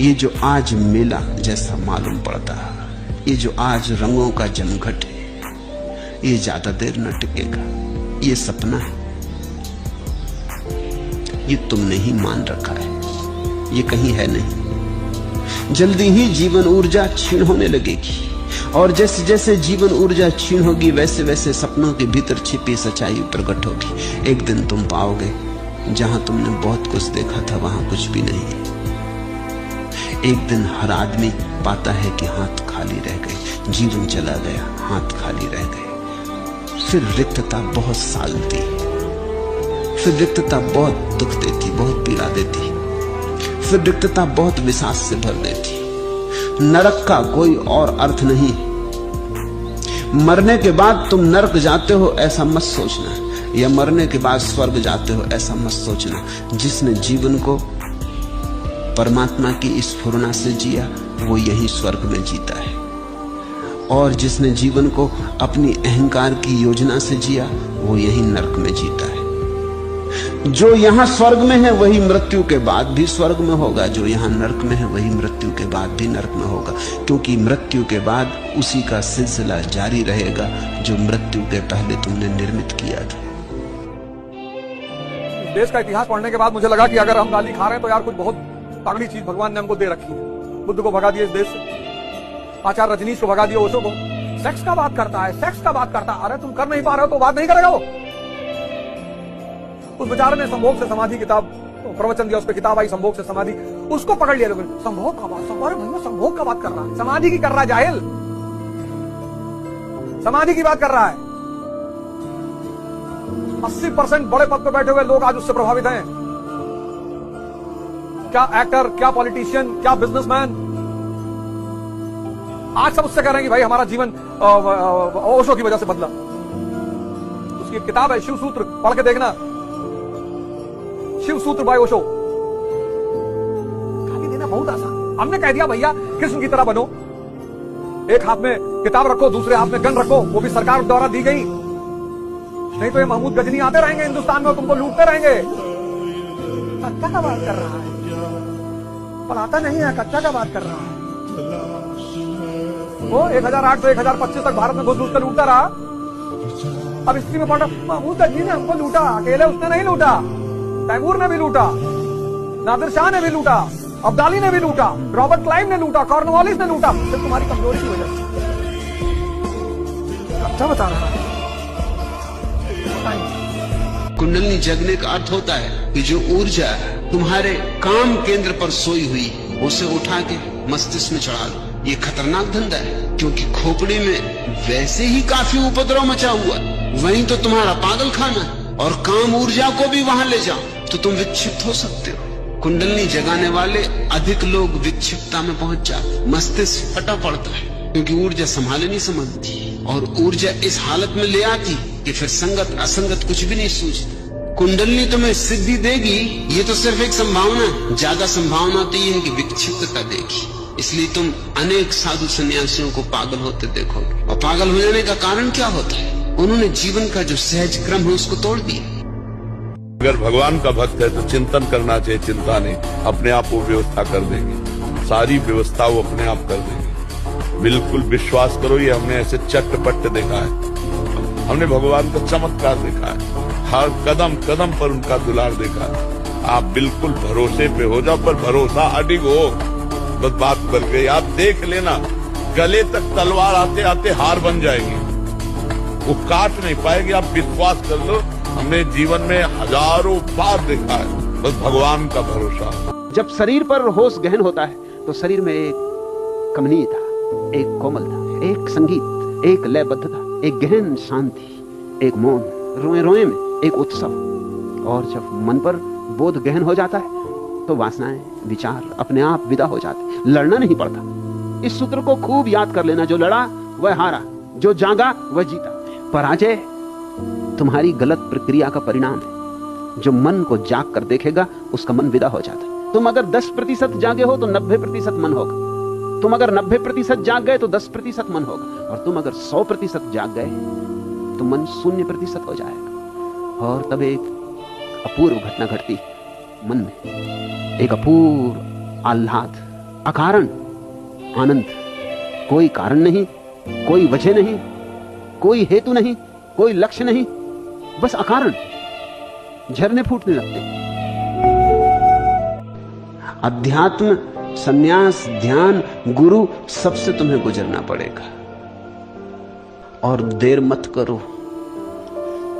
ये जो आज मेला जैसा मालूम पड़ता है, ये जो आज रंगों का जमघट है, ये ज्यादा देर न टिकेगा। ये सपना है, ये तुमने ही मान रखा है, ये कहीं है नहीं। जल्दी ही जीवन ऊर्जा क्षीण होने लगेगी, और जैसे जैसे जीवन ऊर्जा क्षीण होगी वैसे वैसे सपनों के भीतर छिपी सच्चाई प्रकट होगी। एक दिन तुम पाओगे जहां तुमने बहुत कुछ देखा था वहां कुछ भी नहीं है। एक दिन हर आदमी पाता है कि हाथ खाली रह गए, जीवन चला गया, हाथ खाली रह गए। फिर रिक्तता बहुत सालती, फिर रिक्तता बहुत दुख देती, बहुत पीड़ा देती, फिर रिक्तता बहुत विषाद से भर देती। नरक का कोई और अर्थ नहीं। मरने के बाद तुम नरक जाते हो ऐसा मत सोचना, या मरने के बाद स्वर्ग जाते हो ऐसा मत सोचना। जिसने जीवन को परमात्मा की स्फुरना से जिया वो यही स्वर्ग में जीता है, और जिसने जीवन को अपनी अहंकार की योजना से जिया वो यही नरक में जीता है। जो यहां स्वर्ग में है वही मृत्यु के बाद भी स्वर्ग में होगा, जो यहां नरक में है वही मृत्यु के बाद भी नरक में होगा, क्योंकि मृत्यु के बाद उसी का सिलसिला जारी रहेगा जो मृत्यु के पहले तुमने निर्मित किया था। देश का इतिहास पढ़ने के बाद मुझे लगा कि अगर हम गाली खा रहे हैं तो यार कुछ बहुत तगड़ी चीज भगवान ने हमको दे रखी है। बुद्ध को भगा दिया इस देश से, आचार्य रजनीश को भगा दिया, ओशो को। सेक्स का बात करता है, सेक्स का बात करता है। अरे तुम कर नहीं पा रहे हो तो बात नहीं करेगा वो। उस बेचारे ने संभोग से समाधि किताब प्रवचन दिया, उस पर किताब आई संभोग से समाधि, उसको पकड़ लिया लोगों ने। संभोग का बात, अरे भैया संभोग का बात कर रहा है, समाधि की कर रहा है जाहिल, समाधि की बात कर रहा है। 80% बड़े पद पे बैठे हुए लोग आज उससे प्रभावित हैं। क्या एक्टर, क्या पॉलिटिशियन, क्या बिजनेसमैन, आज सब उससे कह रहे हैं कि भाई हमारा जीवन ओशो की वजह से बदला। उसकी एक किताब है शिव सूत्र, पढ़ के देखना, शिव सूत्र बाय ओशो। गाली देना बहुत आसान। हमने कह दिया भैया कृष्ण की तरह बनो, एक हाथ में किताब रखो, दूसरे हाथ में गन रखो, वो भी सरकार द्वारा दी गई, नहीं तो ये महमूद गजनी आते रहेंगे हिंदुस्तान में और तुमको लूटते रहेंगे। कच्चा का बात कर रहा है, पढ़ाता नहीं है, कच्चा का बात कर रहा है। वो 1008 से 1025 तक भारत में घुस घुस कर लूटता रहा। अब हिस्ट्री में पढ़ा महमूद गजनी ने हमको लूटा, अकेले उसने नहीं लूटा, तैमूर ने भी लूटा, नादिर शाह ने भी लूटा, अब्दाली ने भी लूटा, रॉबर्ट क्लाइव ने लूटा, कॉर्नवालिस ने लूटा, सिर्फ तुम्हारी कमजोरी की वजह से। अच्छा बता रहा है। कुंडलिनी जगने का अर्थ होता है कि जो ऊर्जा तुम्हारे काम केंद्र पर सोई हुई उसे उठा के मस्तिष्क में चढ़ा दो। ये खतरनाक धंधा है, क्योंकि खोपड़ी में वैसे ही काफी उपद्रव मचा हुआ, वहीं तो तुम्हारा पागल खाना है, और काम ऊर्जा को भी वहां ले जाओ तो तुम विक्षिप्त हो सकते हो। कुंडलनी जगाने वाले अधिक लोग विक्षिप्तता में पहुंच जाते, मस्तिष्क फटा पड़ता है, क्योंकि ऊर्जा संभाले नहीं समझती, और ऊर्जा इस हालत में ले आती कि फिर संगत असंगत कुछ भी नहीं सूझता। कुंडलनी तुम्हें सिद्धि देगी, ये तो सिर्फ एक संभावना है, ज्यादा संभावना तो ये है कि विक्षिप्तता देगी। इसलिए तुम अनेक साधु सन्यासियों को पागल होते देखोगे, और पागल हो जाने का कारण क्या होता है? उन्होंने जीवन का जो सहज क्रम है उसको तोड़ दिया। अगर भगवान का भक्त है तो चिंतन करना चाहिए, चिंता नहीं, अपने आप वो व्यवस्था कर देंगे, सारी व्यवस्था वो अपने आप कर देंगे। बिल्कुल विश्वास करो, ये हमने ऐसे चट्टपट देखा है, हमने भगवान का चमत्कार देखा है, हर कदम कदम पर उनका दुलार देखा है। आप बिल्कुल भरोसे पे हो जाओ, पर भरोसा अडिग हो, बस बात कर गई। आप देख लेना, गले तक तलवार आते आते हार बन जाएगी, वो काट नहीं पाएगी। आप विश्वास कर लो, हमने जीवन में हजारों बार देखा है, बस भगवान का भरोसा। जब शरीर पर होश गहन होता है तो शरीर में एक कमनीय था, एक कोमल था, एक संगीत, एक लयबद्धता, एक गहन शांति, एक मौन, रोए रोए में एक उत्सव। और जब मन पर बोध गहन हो जाता है तो वासनाएं, विचार अपने आप विदा हो जाते, लड़ना नहीं पड़ता। इस सूत्र को खूब याद कर लेना, जो लड़ा वह हारा, जो जागा वह जीता। पराजय तुम्हारी गलत प्रक्रिया का परिणाम है। जो मन को जाग कर देखेगा उसका मन विदा हो जाता है। तुम अगर 10% जागे हो तो 90% मन होगा, तुम अगर 90% जाग गए तो 10% मन होगा, और तुम अगर 100% जाग गए तो मन 0% हो जाएगा। और तब एक अपूर्व घटना घटती मन में, एक अपूर्व आह्लाद, अकारण आनंद, कोई कारण नहीं, कोई वजह नहीं, कोई हेतु नहीं, कोई लक्ष्य नहीं, बस अकारण झरने फूटने लगते। अध्यात्म, संन्यास, ध्यान, गुरु, सबसे तुम्हें गुजरना पड़ेगा। और देर मत करो,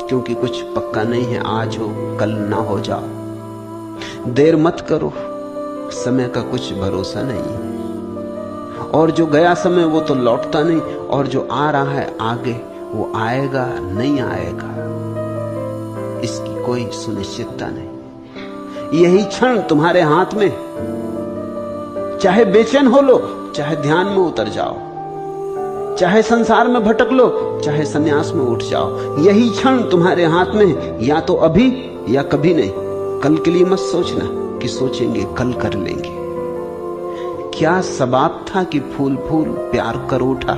क्योंकि कुछ पक्का नहीं है, आज हो कल ना हो जाओ। देर मत करो, समय का कुछ भरोसा नहीं है, और जो गया समय वो तो लौटता नहीं, और जो आ रहा है आगे वो आएगा नहीं आएगा, इसकी कोई सुनिश्चितता नहीं। यही क्षण तुम्हारे हाथ में, चाहे बेचैन हो लो, चाहे ध्यान में उतर जाओ, चाहे संसार में भटक लो, चाहे सन्यास में उठ जाओ, यही क्षण तुम्हारे हाथ में, या तो अभी या कभी नहीं। कल के लिए मत सोचना कि सोचेंगे कल कर लेंगे। क्या सबाब था कि फूल फूल प्यार कर उठा,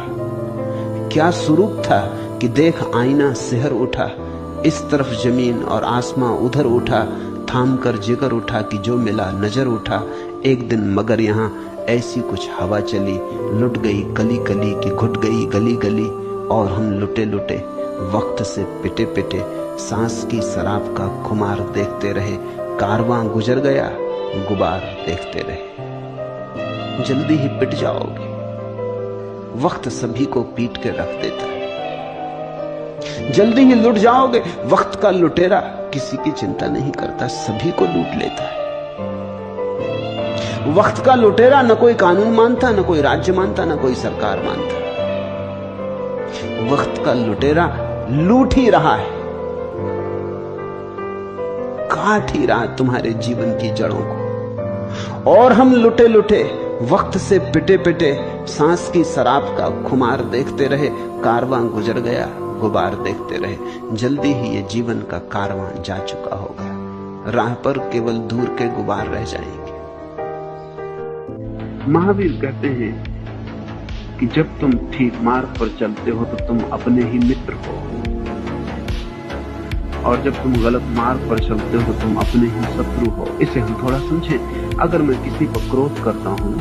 क्या स्वरूप था कि देख आईना सिहर उठा, इस तरफ जमीन और आसमां उधर उठा, थाम कर जिगर उठा कि जो मिला नजर उठा। एक दिन मगर यहाँ ऐसी कुछ हवा चली, लुट गई कली कली की घुट गई गली गली, और हम लुटे लुटे वक्त से पिटे पिटे, सांस की शराब का खुमार देखते रहे, कारवां गुजर गया गुबार देखते रहे। जल्दी ही पिट जाओगे, वक्त सभी को पीट के रख देता है। जल्दी ही लुट जाओगे, वक्त का लुटेरा किसी की चिंता नहीं करता, सभी को लूट लेता है। वक्त का लुटेरा न कोई कानून मानता, न कोई राज्य मानता, न कोई सरकार मानता। वक्त का लुटेरा लूट ही रहा है, काट ही रहा है तुम्हारे जीवन की जड़ों को। और हम लुटे लुटे वक्त से पिटे पिटे, सांस की शराब का खुमार देखते रहे, कारवां गुजर गया गुबार देखते रहे। जल्दी ही ये जीवन का कारवां जा चुका होगा, राह पर केवल दूर के गुबार रह जाएंगे। महावीर कहते हैं कि जब तुम ठीक मार्ग पर चलते हो तो तुम अपने ही मित्र हो, और जब तुम गलत मार्ग पर चलते हो तुम अपने ही शत्रु हो। इसे हम थोड़ा समझें। अगर मैं किसी पर क्रोध करता हूं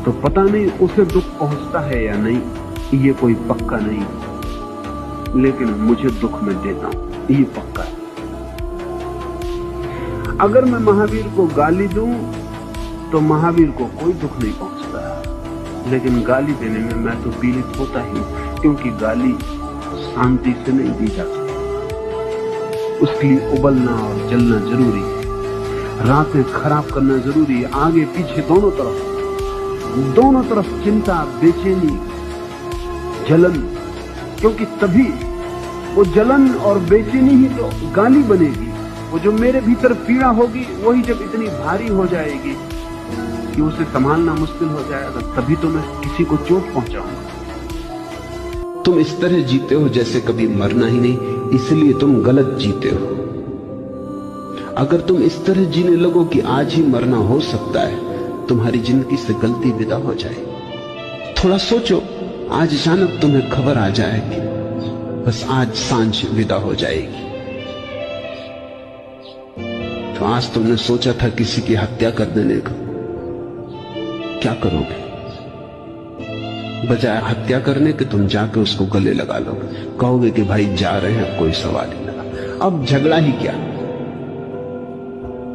तो पता नहीं उसे दुख पहुंचता है या नहीं, ये कोई पक्का नहीं, लेकिन मुझे दुख में देता हूं, ये पक्का है। अगर मैं महावीर को गाली दूं तो महावीर को कोई दुख नहीं पहुंचता, लेकिन गाली देने में मैं तो पीड़ित होता ही, क्योंकि गाली शांति से नहीं दी जाती, उसके लिए उबलना और जलना जरूरी है, रातें खराब करना जरूरी है, आगे पीछे दोनों तरफ। दोनों तरफ चिंता, बेचैनी, जलन, क्योंकि तभी वो जलन और बेचैनी ही तो गाली बनेगी। वो जो मेरे भीतर पीड़ा होगी वही जब इतनी भारी हो जाएगी कि उसे संभालना मुश्किल हो जाएगा, तभी तो मैं किसी को चोट पहुंचाऊंगा। तुम इस तरह जीते हो जैसे कभी मरना ही नहीं, इसलिए तुम गलत जीते हो। अगर तुम इस तरह जीने लगो कि आज ही मरना हो सकता है, तुम्हारी जिंदगी से गलती विदा हो जाए। थोड़ा सोचो, आज अचानक तुम्हें खबर आ जाएगी बस आज सांझ विदा हो जाएगी, तो आज तुमने सोचा था किसी की हत्या कर देने का, क्या करोगे? बजाय हत्या करने के तुम जाके उसको गले लगा लोगे, कहोगे कि भाई जा रहे हैं, कोई सवाल ही लगा, अब झगड़ा ही क्या,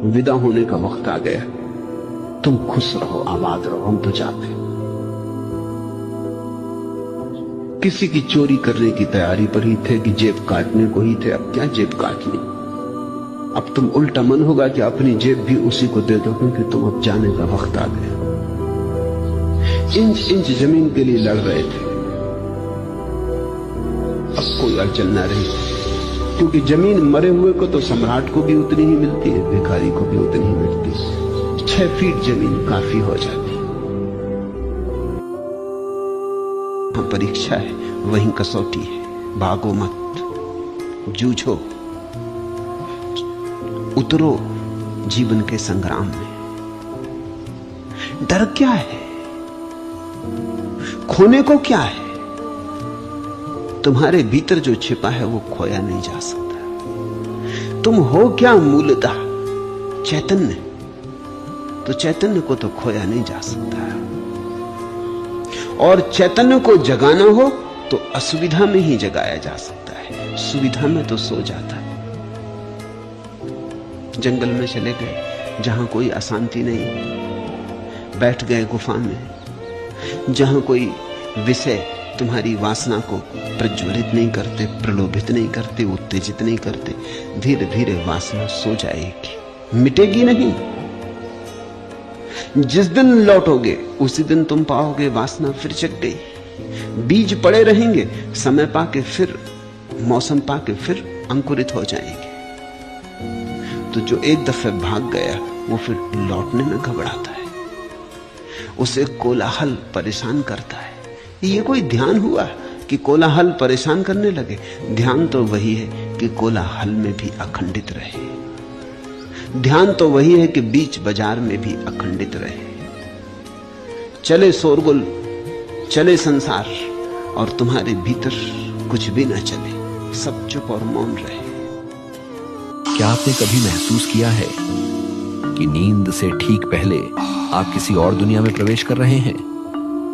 विदा होने का वक्त आ गया। तुम खुश रहो, आबाद रहो, हम तो चाहते हैं। किसी की चोरी करने की तैयारी पर ही थे कि जेब काटने को ही थे, अब क्या जेब काटनी, अब तुम उल्टा मन होगा कि अपनी जेब भी उसी को दे दो, क्योंकि तुम अब जाने का वक्त आ गया। इंच इंच जमीन के लिए लड़ रहे थे, अब कोई अड़चन न रही, क्योंकि जमीन मरे हुए को तो सम्राट को भी उतनी ही मिलती है, भिखारी को भी उतनी ही मिलती है। 6 फीट जमीन काफी हो जाती। वहां परीक्षा है, वहीं कसौटी है, भागो मत, जूझो, उतरो जीवन के संग्राम में। डर क्या है, खोने को क्या है? तुम्हारे भीतर जो छिपा है वो खोया नहीं जा सकता। तुम हो क्या मूलतः? चैतन्य, तो चैतन्य को तो खोया नहीं जा सकता। और चैतन्य को जगाना हो तो असुविधा में ही जगाया जा सकता है, सुविधा में तो सो जाता है। जंगल में चले गए जहां कोई अशांति नहीं, बैठ गए गुफा में जहां कोई विषय तुम्हारी वासना को प्रज्वलित नहीं करते, प्रलोभित नहीं करते, उत्तेजित नहीं करते। धीरे धीरे वासना सो जाएगी, मिटेगी नहीं। जिस दिन लौटोगे उसी दिन तुम पाओगे वासना फिर जग गई। बीज पड़े रहेंगे, समय पाके फिर, मौसम पाके फिर अंकुरित हो जाएंगे। तो जो एक दफे भाग गया वो फिर लौटने में घबराता है, उसे कोलाहल परेशान करता है। ये कोई ध्यान हुआ कि कोलाहल परेशान करने लगे? ध्यान तो वही है कि कोलाहल में भी अखंडित रहे। ध्यान तो वही है कि बीच बाजार में भी अखंडित रहे। चले शोरगुल, चले संसार, और तुम्हारे भीतर कुछ भी ना चले, सब चुप और मौन रहे। क्या आपने कभी महसूस किया है कि नींद से ठीक पहले आप किसी और दुनिया में प्रवेश कर रहे हैं?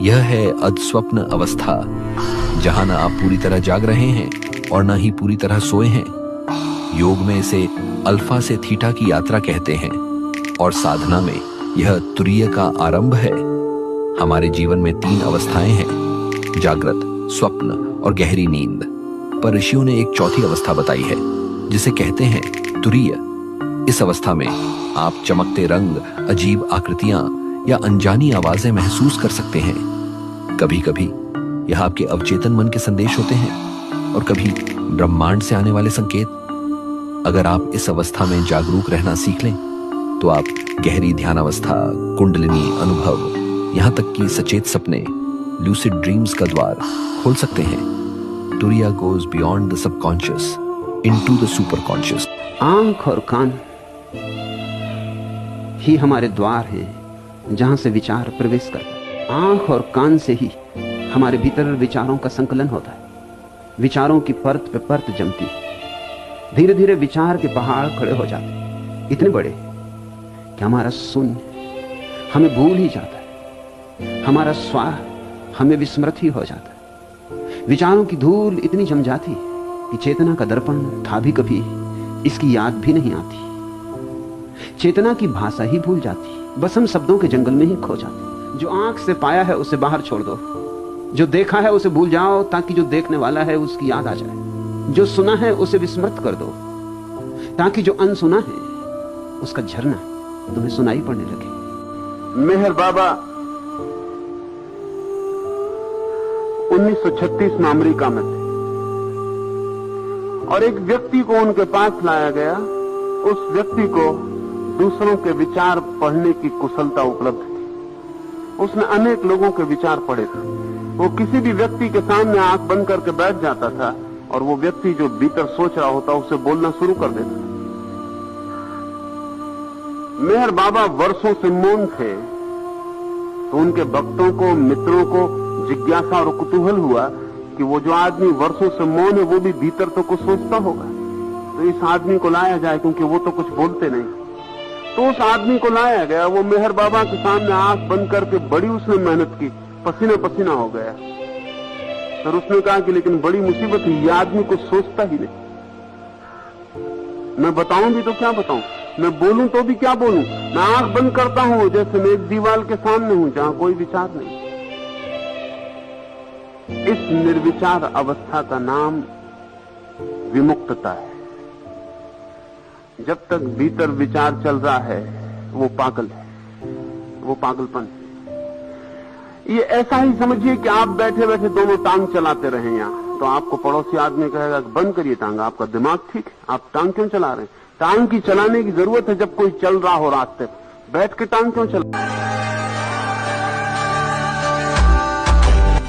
यह है अधस्वप्न अवस्था, जहां ना आप पूरी तरह जाग रहे हैं और ना ही पूरी तरह सोए हैं। योग में इसे अल्फा से थीटा की यात्रा कहते हैं और साधना में यह तुरीय का आरंभ है। हमारे जीवन में 3 अवस्थाएं हैं, जागृत, स्वप्न और गहरी नींद। पर ऋषियों ने एक चौथी अवस्था बताई है जिसे कहते हैं तुरीय। इस अवस्था में आप चमकते रंग, अजीब आकृतियां या अनजानी आवाजें महसूस कर सकते हैं। कभी कभी यह आपके अवचेतन मन के संदेश होते हैं और कभी ब्रह्मांड से आने वाले संकेत। अगर आप इस अवस्था में जागरूक रहना सीख लें तो आप गहरी ध्यान अवस्था, कुंडलिनी अनुभव, यहां तक कि सचेत सपने, लूसिड ड्रीम्स का द्वार खोल सकते हैं। तुरिया goes beyond the subconscious into the super conscious. आंख और कान ही हमारे द्वार हैं जहां से विचार प्रवेश करता है। आंख और कान से ही हमारे भीतर विचारों का संकलन होता है। विचारों की परत पे परत जमती है। धीरे धीरे विचार के पहाड़ खड़े हो जाते हैं, इतने बड़े कि हमारा शून्य हमें भूल ही जाता है, हमारा स्वाह हमें विस्मृत ही हो जाता है। विचारों की धूल इतनी जम जाती है कि चेतना का दर्पण था भी कभी, इसकी याद भी नहीं आती। चेतना की भाषा ही भूल जाती, बस हम शब्दों के जंगल में ही खो जाते। जो आंख से पाया है उसे बाहर छोड़ दो, जो देखा है उसे भूल जाओ ताकि जो देखने वाला है उसकी याद आ जाए। जो सुना है उसे विस्मृत कर दो ताकि जो अनसुना है उसका झरना तुम्हें सुनाई पड़ने लगे। मेहर बाबा 1936 में अमेरिका में थे और एक व्यक्ति को उनके पास लाया गया। उस व्यक्ति को दूसरों के विचार पढ़ने की कुशलता उपलब्ध थी। उसने अनेक लोगों के विचार पढ़े थे। वो किसी भी व्यक्ति के सामने आंख बंद करके बैठ जाता था और वो व्यक्ति जो भीतर सोच रहा होता उसे बोलना शुरू कर देता। मेहर बाबा वर्षों से मौन थे, तो उनके भक्तों को, मित्रों को जिज्ञासा और कुतूहल हुआ कि वो जो आदमी वर्षों से मौन है वो भी भीतर तो कुछ सोचता होगा, तो इस आदमी को लाया जाए, क्योंकि वो तो कुछ बोलते नहीं। तो उस आदमी को लाया गया। वो मेहर बाबा के सामने आंख बंद करके बड़ी उसने मेहनत की, पसीना पसीना हो गया। फिर उसने कहा कि लेकिन बड़ी मुसीबत है, ये आदमी कुछ सोचता ही नहीं। मैं बताऊं भी तो क्या बताऊं, मैं बोलूं तो भी क्या बोलूं। मैं आंख बंद करता हूं जैसे मैं एक दीवार के सामने हूं जहां कोई विचार नहीं। इस निर्विचार अवस्था का नाम विमुक्तता है। जब तक भीतर विचार चल रहा है वो पागल है, वो पागलपन है। ये ऐसा ही समझिए कि आप बैठे बैठे दोनों टांग चलाते रहे यहां, तो आपको पड़ोसी आदमी कहेगा बंद करिए टांग, आपका दिमाग ठीक है, आप टांग क्यों चला रहे हैं? टांग की चलाने की जरूरत है जब कोई चल रहा हो रास्ते, बैठ के टांग क्यों चला?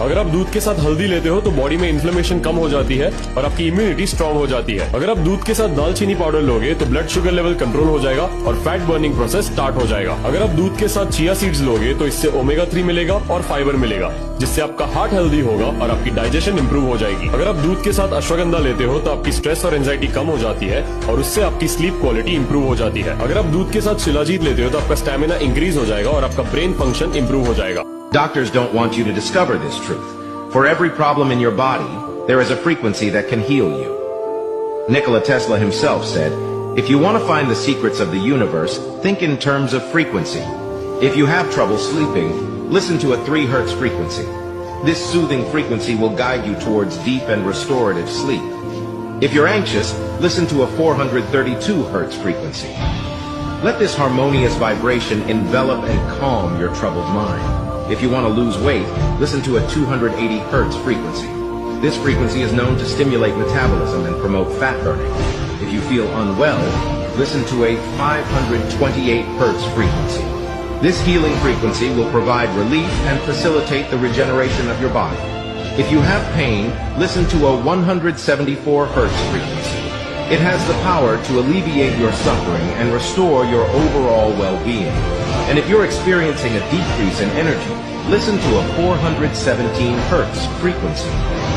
अगर आप दूध के साथ हल्दी लेते हो तो बॉडी में इन्फ्लेमेशन कम हो जाती है और आपकी इम्यूनिटी स्ट्रांग हो जाती है। अगर आप दूध के साथ दालचीनी पाउडर लोगे तो ब्लड शुगर लेवल कंट्रोल हो जाएगा और फैट बर्निंग प्रोसेस स्टार्ट हो जाएगा। अगर आप दूध के साथ चिया सीड्स लोगे तो इससे ओमेगा 3 मिलेगा और फाइबर मिलेगा, जिससे आपका हार्ट हेल्दी होगा और आपकी डाइजेशन इंप्रूव हो जाएगी। अगर आप दूध के साथ अश्वगंधा लेते हो तो आपकी स्ट्रेस और एंजाइटी कम हो जाती है और उससे आपकी स्लीप क्वालिटी इंप्रूव हो जाती है। अगर आप दूध के साथ शिलाजीत लेते हो तो आपका स्टैमिना इंक्रीज हो जाएगा और आपका ब्रेन फंक्शन इंप्रूव हो जाएगा। Doctors don't want you to discover this truth. For every problem in your body, there is a frequency that can heal you. Nikola Tesla himself said, if you want to find the secrets of the universe, think in terms of frequency. If you have trouble sleeping, listen to a 3 Hz frequency. This soothing frequency will guide you towards deep and restorative sleep. If you're anxious, listen to a 432 Hz frequency. Let this harmonious vibration envelop and calm your troubled mind. If you want to lose weight, listen to a 280 Hz frequency. This frequency is known to stimulate metabolism and promote fat burning. If you feel unwell, listen to a 528 Hz frequency. This healing frequency will provide relief and facilitate the regeneration of your body. If you have pain, listen to a 174 Hz frequency. It has the power to alleviate your suffering and restore your overall well-being. And if you're experiencing a decrease in energy, listen to a 417 Hz frequency.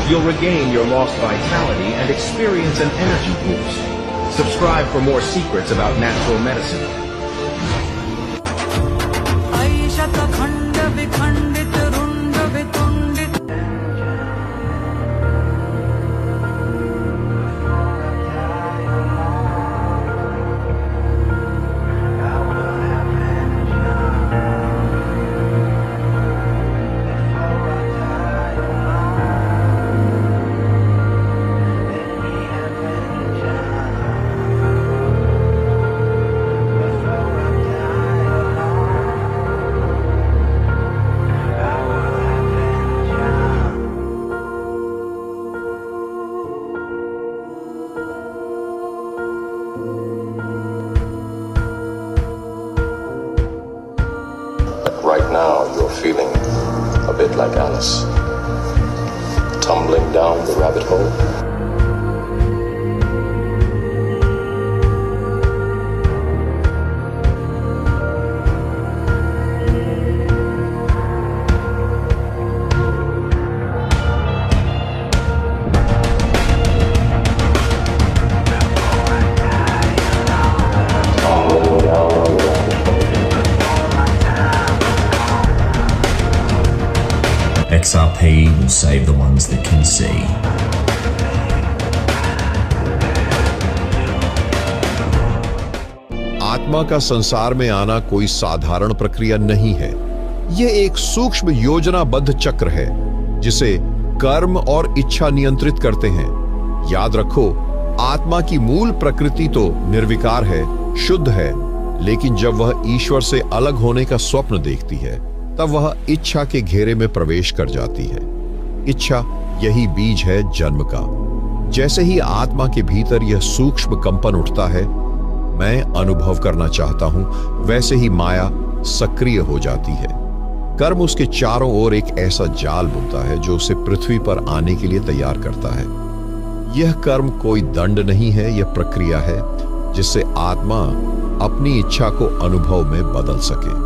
You'll regain your lost vitality and experience an energy boost. Subscribe for more secrets about natural medicine. Right now, you're feeling a bit like Alice, tumbling down the rabbit hole. XRP will save the ones that can see. आत्मा का संसार में आना कोई साधारण प्रक्रिया नहीं है। यह एक सूक्ष्म योजनाबद्ध चक्र है जिसे कर्म और इच्छा नियंत्रित करते हैं। याद रखो, आत्मा की मूल प्रकृति तो निर्विकार है, शुद्ध है, लेकिन जब वह ईश्वर से अलग होने का स्वप्न देखती है तब वह इच्छा के घेरे में प्रवेश कर जाती है। इच्छा यही बीज है जन्म का। जैसे ही आत्मा के भीतर यह सूक्ष्म कंपन उठता है, मैं अनुभव करना चाहता हूं, वैसे ही माया सक्रिय हो जाती है। कर्म उसके चारों ओर एक ऐसा जाल बुनता है जो उसे पृथ्वी पर आने के लिए तैयार करता है। यह कर्म कोई दंड नहीं है, यह प्रक्रिया है जिससे आत्मा अपनी इच्छा को अनुभव में बदल सके।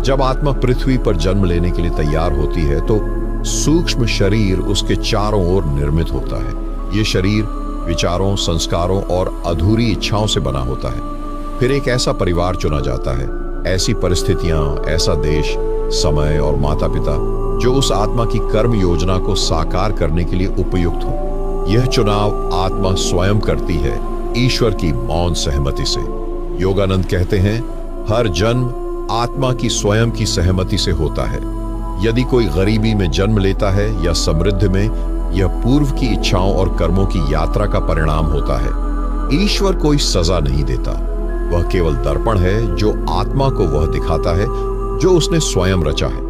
जब आत्मा पृथ्वी पर जन्म लेने के लिए तैयार होती है तो सूक्ष्म शरीर उसके चारों ओर निर्मित होता है। यह शरीर विचारों, संस्कारों और अधूरी इच्छाओं से बना होता है। फिर एक ऐसा परिवार चुना जाता है, ऐसी परिस्थितियां, ऐसा देश, समय और माता पिता जो उस आत्मा की कर्म योजना को साकार करने के लिए उपयुक्त हो। यह चुनाव आत्मा स्वयं करती है, ईश्वर की मौन सहमति से। योगानंद कहते हैं, हर जन्म आत्मा की स्वयं की सहमति से होता है। यदि कोई गरीबी में जन्म लेता है या समृद्धि में, यह पूर्व की इच्छाओं और कर्मों की यात्रा का परिणाम होता है। ईश्वर कोई सजा नहीं देता, वह केवल दर्पण है जो आत्मा को वह दिखाता है जो उसने स्वयं रचा है।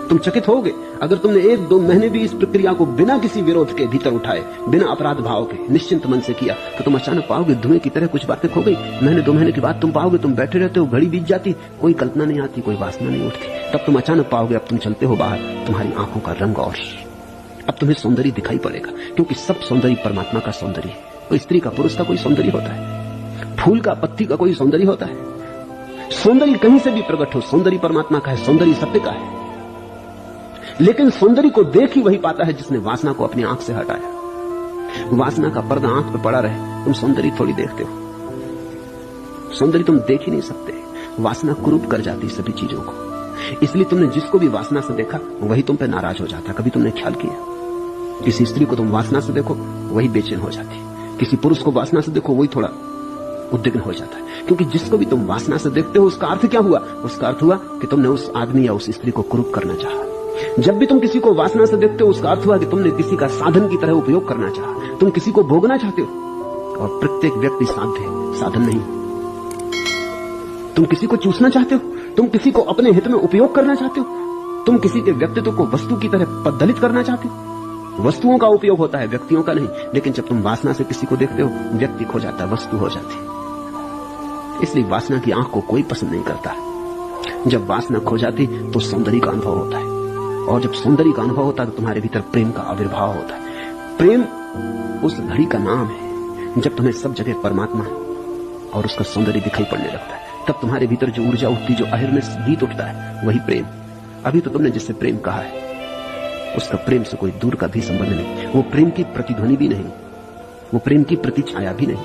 तुम चकित होगे अगर तुमने 1-2 महीने भी इस प्रक्रिया को बिना किसी विरोध के भीतर उठाए, बिना अपराध भाव के निश्चिंत मन से किया, तो तुम अचानक पाओगे धुएं की तरह कुछ बातें खो गई। महीने 2 महीने के बाद तुम पाओगे तुम बैठे रहते हो, घड़ी बीत जाती, कोई कल्पना नहीं आती, कोई वासना नहीं उठती। तब तुम अचानक पाओगे अब तुम चलते हो बाहर, तुम्हारी आंखों का रंग और अब तुम्हें सौंदर्य दिखाई पड़ेगा, क्योंकि सब सौंदर्य परमात्मा का सौंदर्य है। कोई स्त्री का, पुरुष का कोई सौंदर्य होता है, फूल का, पत्ती का कोई सौंदर्य होता है। सौंदर्य कहीं से भी प्रकट हो, सौंदर्य परमात्मा का है, सौंदर्य सत्य का है। लेकिन सौंदर्य को देख ही वही पाता है जिसने वासना को अपनी आंख से हटाया। वासना का पर्दा आंख पर पड़ा रहे, तुम सौंदर्य थोड़ी देखते हो। सौंदर्य तुम देख ही नहीं सकते, वासना कुरूप कर जाती सभी चीजों को। इसलिए तुमने जिसको भी वासना से देखा वही तुम पे नाराज हो जाता। कभी तुमने ख्याल किया, किसी स्त्री को तुम वासना से देखो वही बेचैन हो जाती, किसी पुरुष को वासना से देखो वही थोड़ा उद्विग्न हो जाता है। क्योंकि जिसको भी तुम वासना से देखते हो उसका अर्थ क्या हुआ? उसका अर्थ हुआ कि तुमने उस आदमी या उस स्त्री को कुरूप करना चाहा। जब भी तुम किसी को वासना से देखते हो उसका अर्थ हुआ कि तुमने किसी का साधन की तरह उपयोग करना चाहा, तुम किसी को भोगना चाहते हो। और प्रत्येक व्यक्ति साध्य है, साधन नहीं। तुम किसी को चूसना चाहते हो, तुम किसी को अपने हित में उपयोग करना चाहते हो, तुम किसी के व्यक्तित्व को वस्तु की तरह पददलित करना चाहते हो। वस्तुओं का उपयोग होता है, व्यक्तियों का नहीं। लेकिन जब तुम वासना से किसी को देखते हो, व्यक्ति खो जाता है, वस्तु हो जाती है। इसलिए वासना की आंख को कोई पसंद नहीं करता। जब वासना खो जाती तो सौंदर्य का अनुभव होता है, और जब सौंदर्य का अनुभव होता है तो तुम्हारे भीतर प्रेम का आविर्भाव होता है। प्रेम उस घड़ी का नाम है जब तुम्हें सब जगह परमात्मा और उसका सौंदर्य दिखाई पड़ने लगता है। तब तुम्हारे भीतर जो ऊर्जा उठती, जो अहिर्निश गीत उठता है, वही प्रेम। अभी तो तुमने जिससे प्रेम कहा है उसका प्रेम से कोई दूर का भी संबंध नहीं। वो प्रेम की प्रतिध्वनि भी नहीं, वो प्रेम की प्रतिछाया भी नहीं,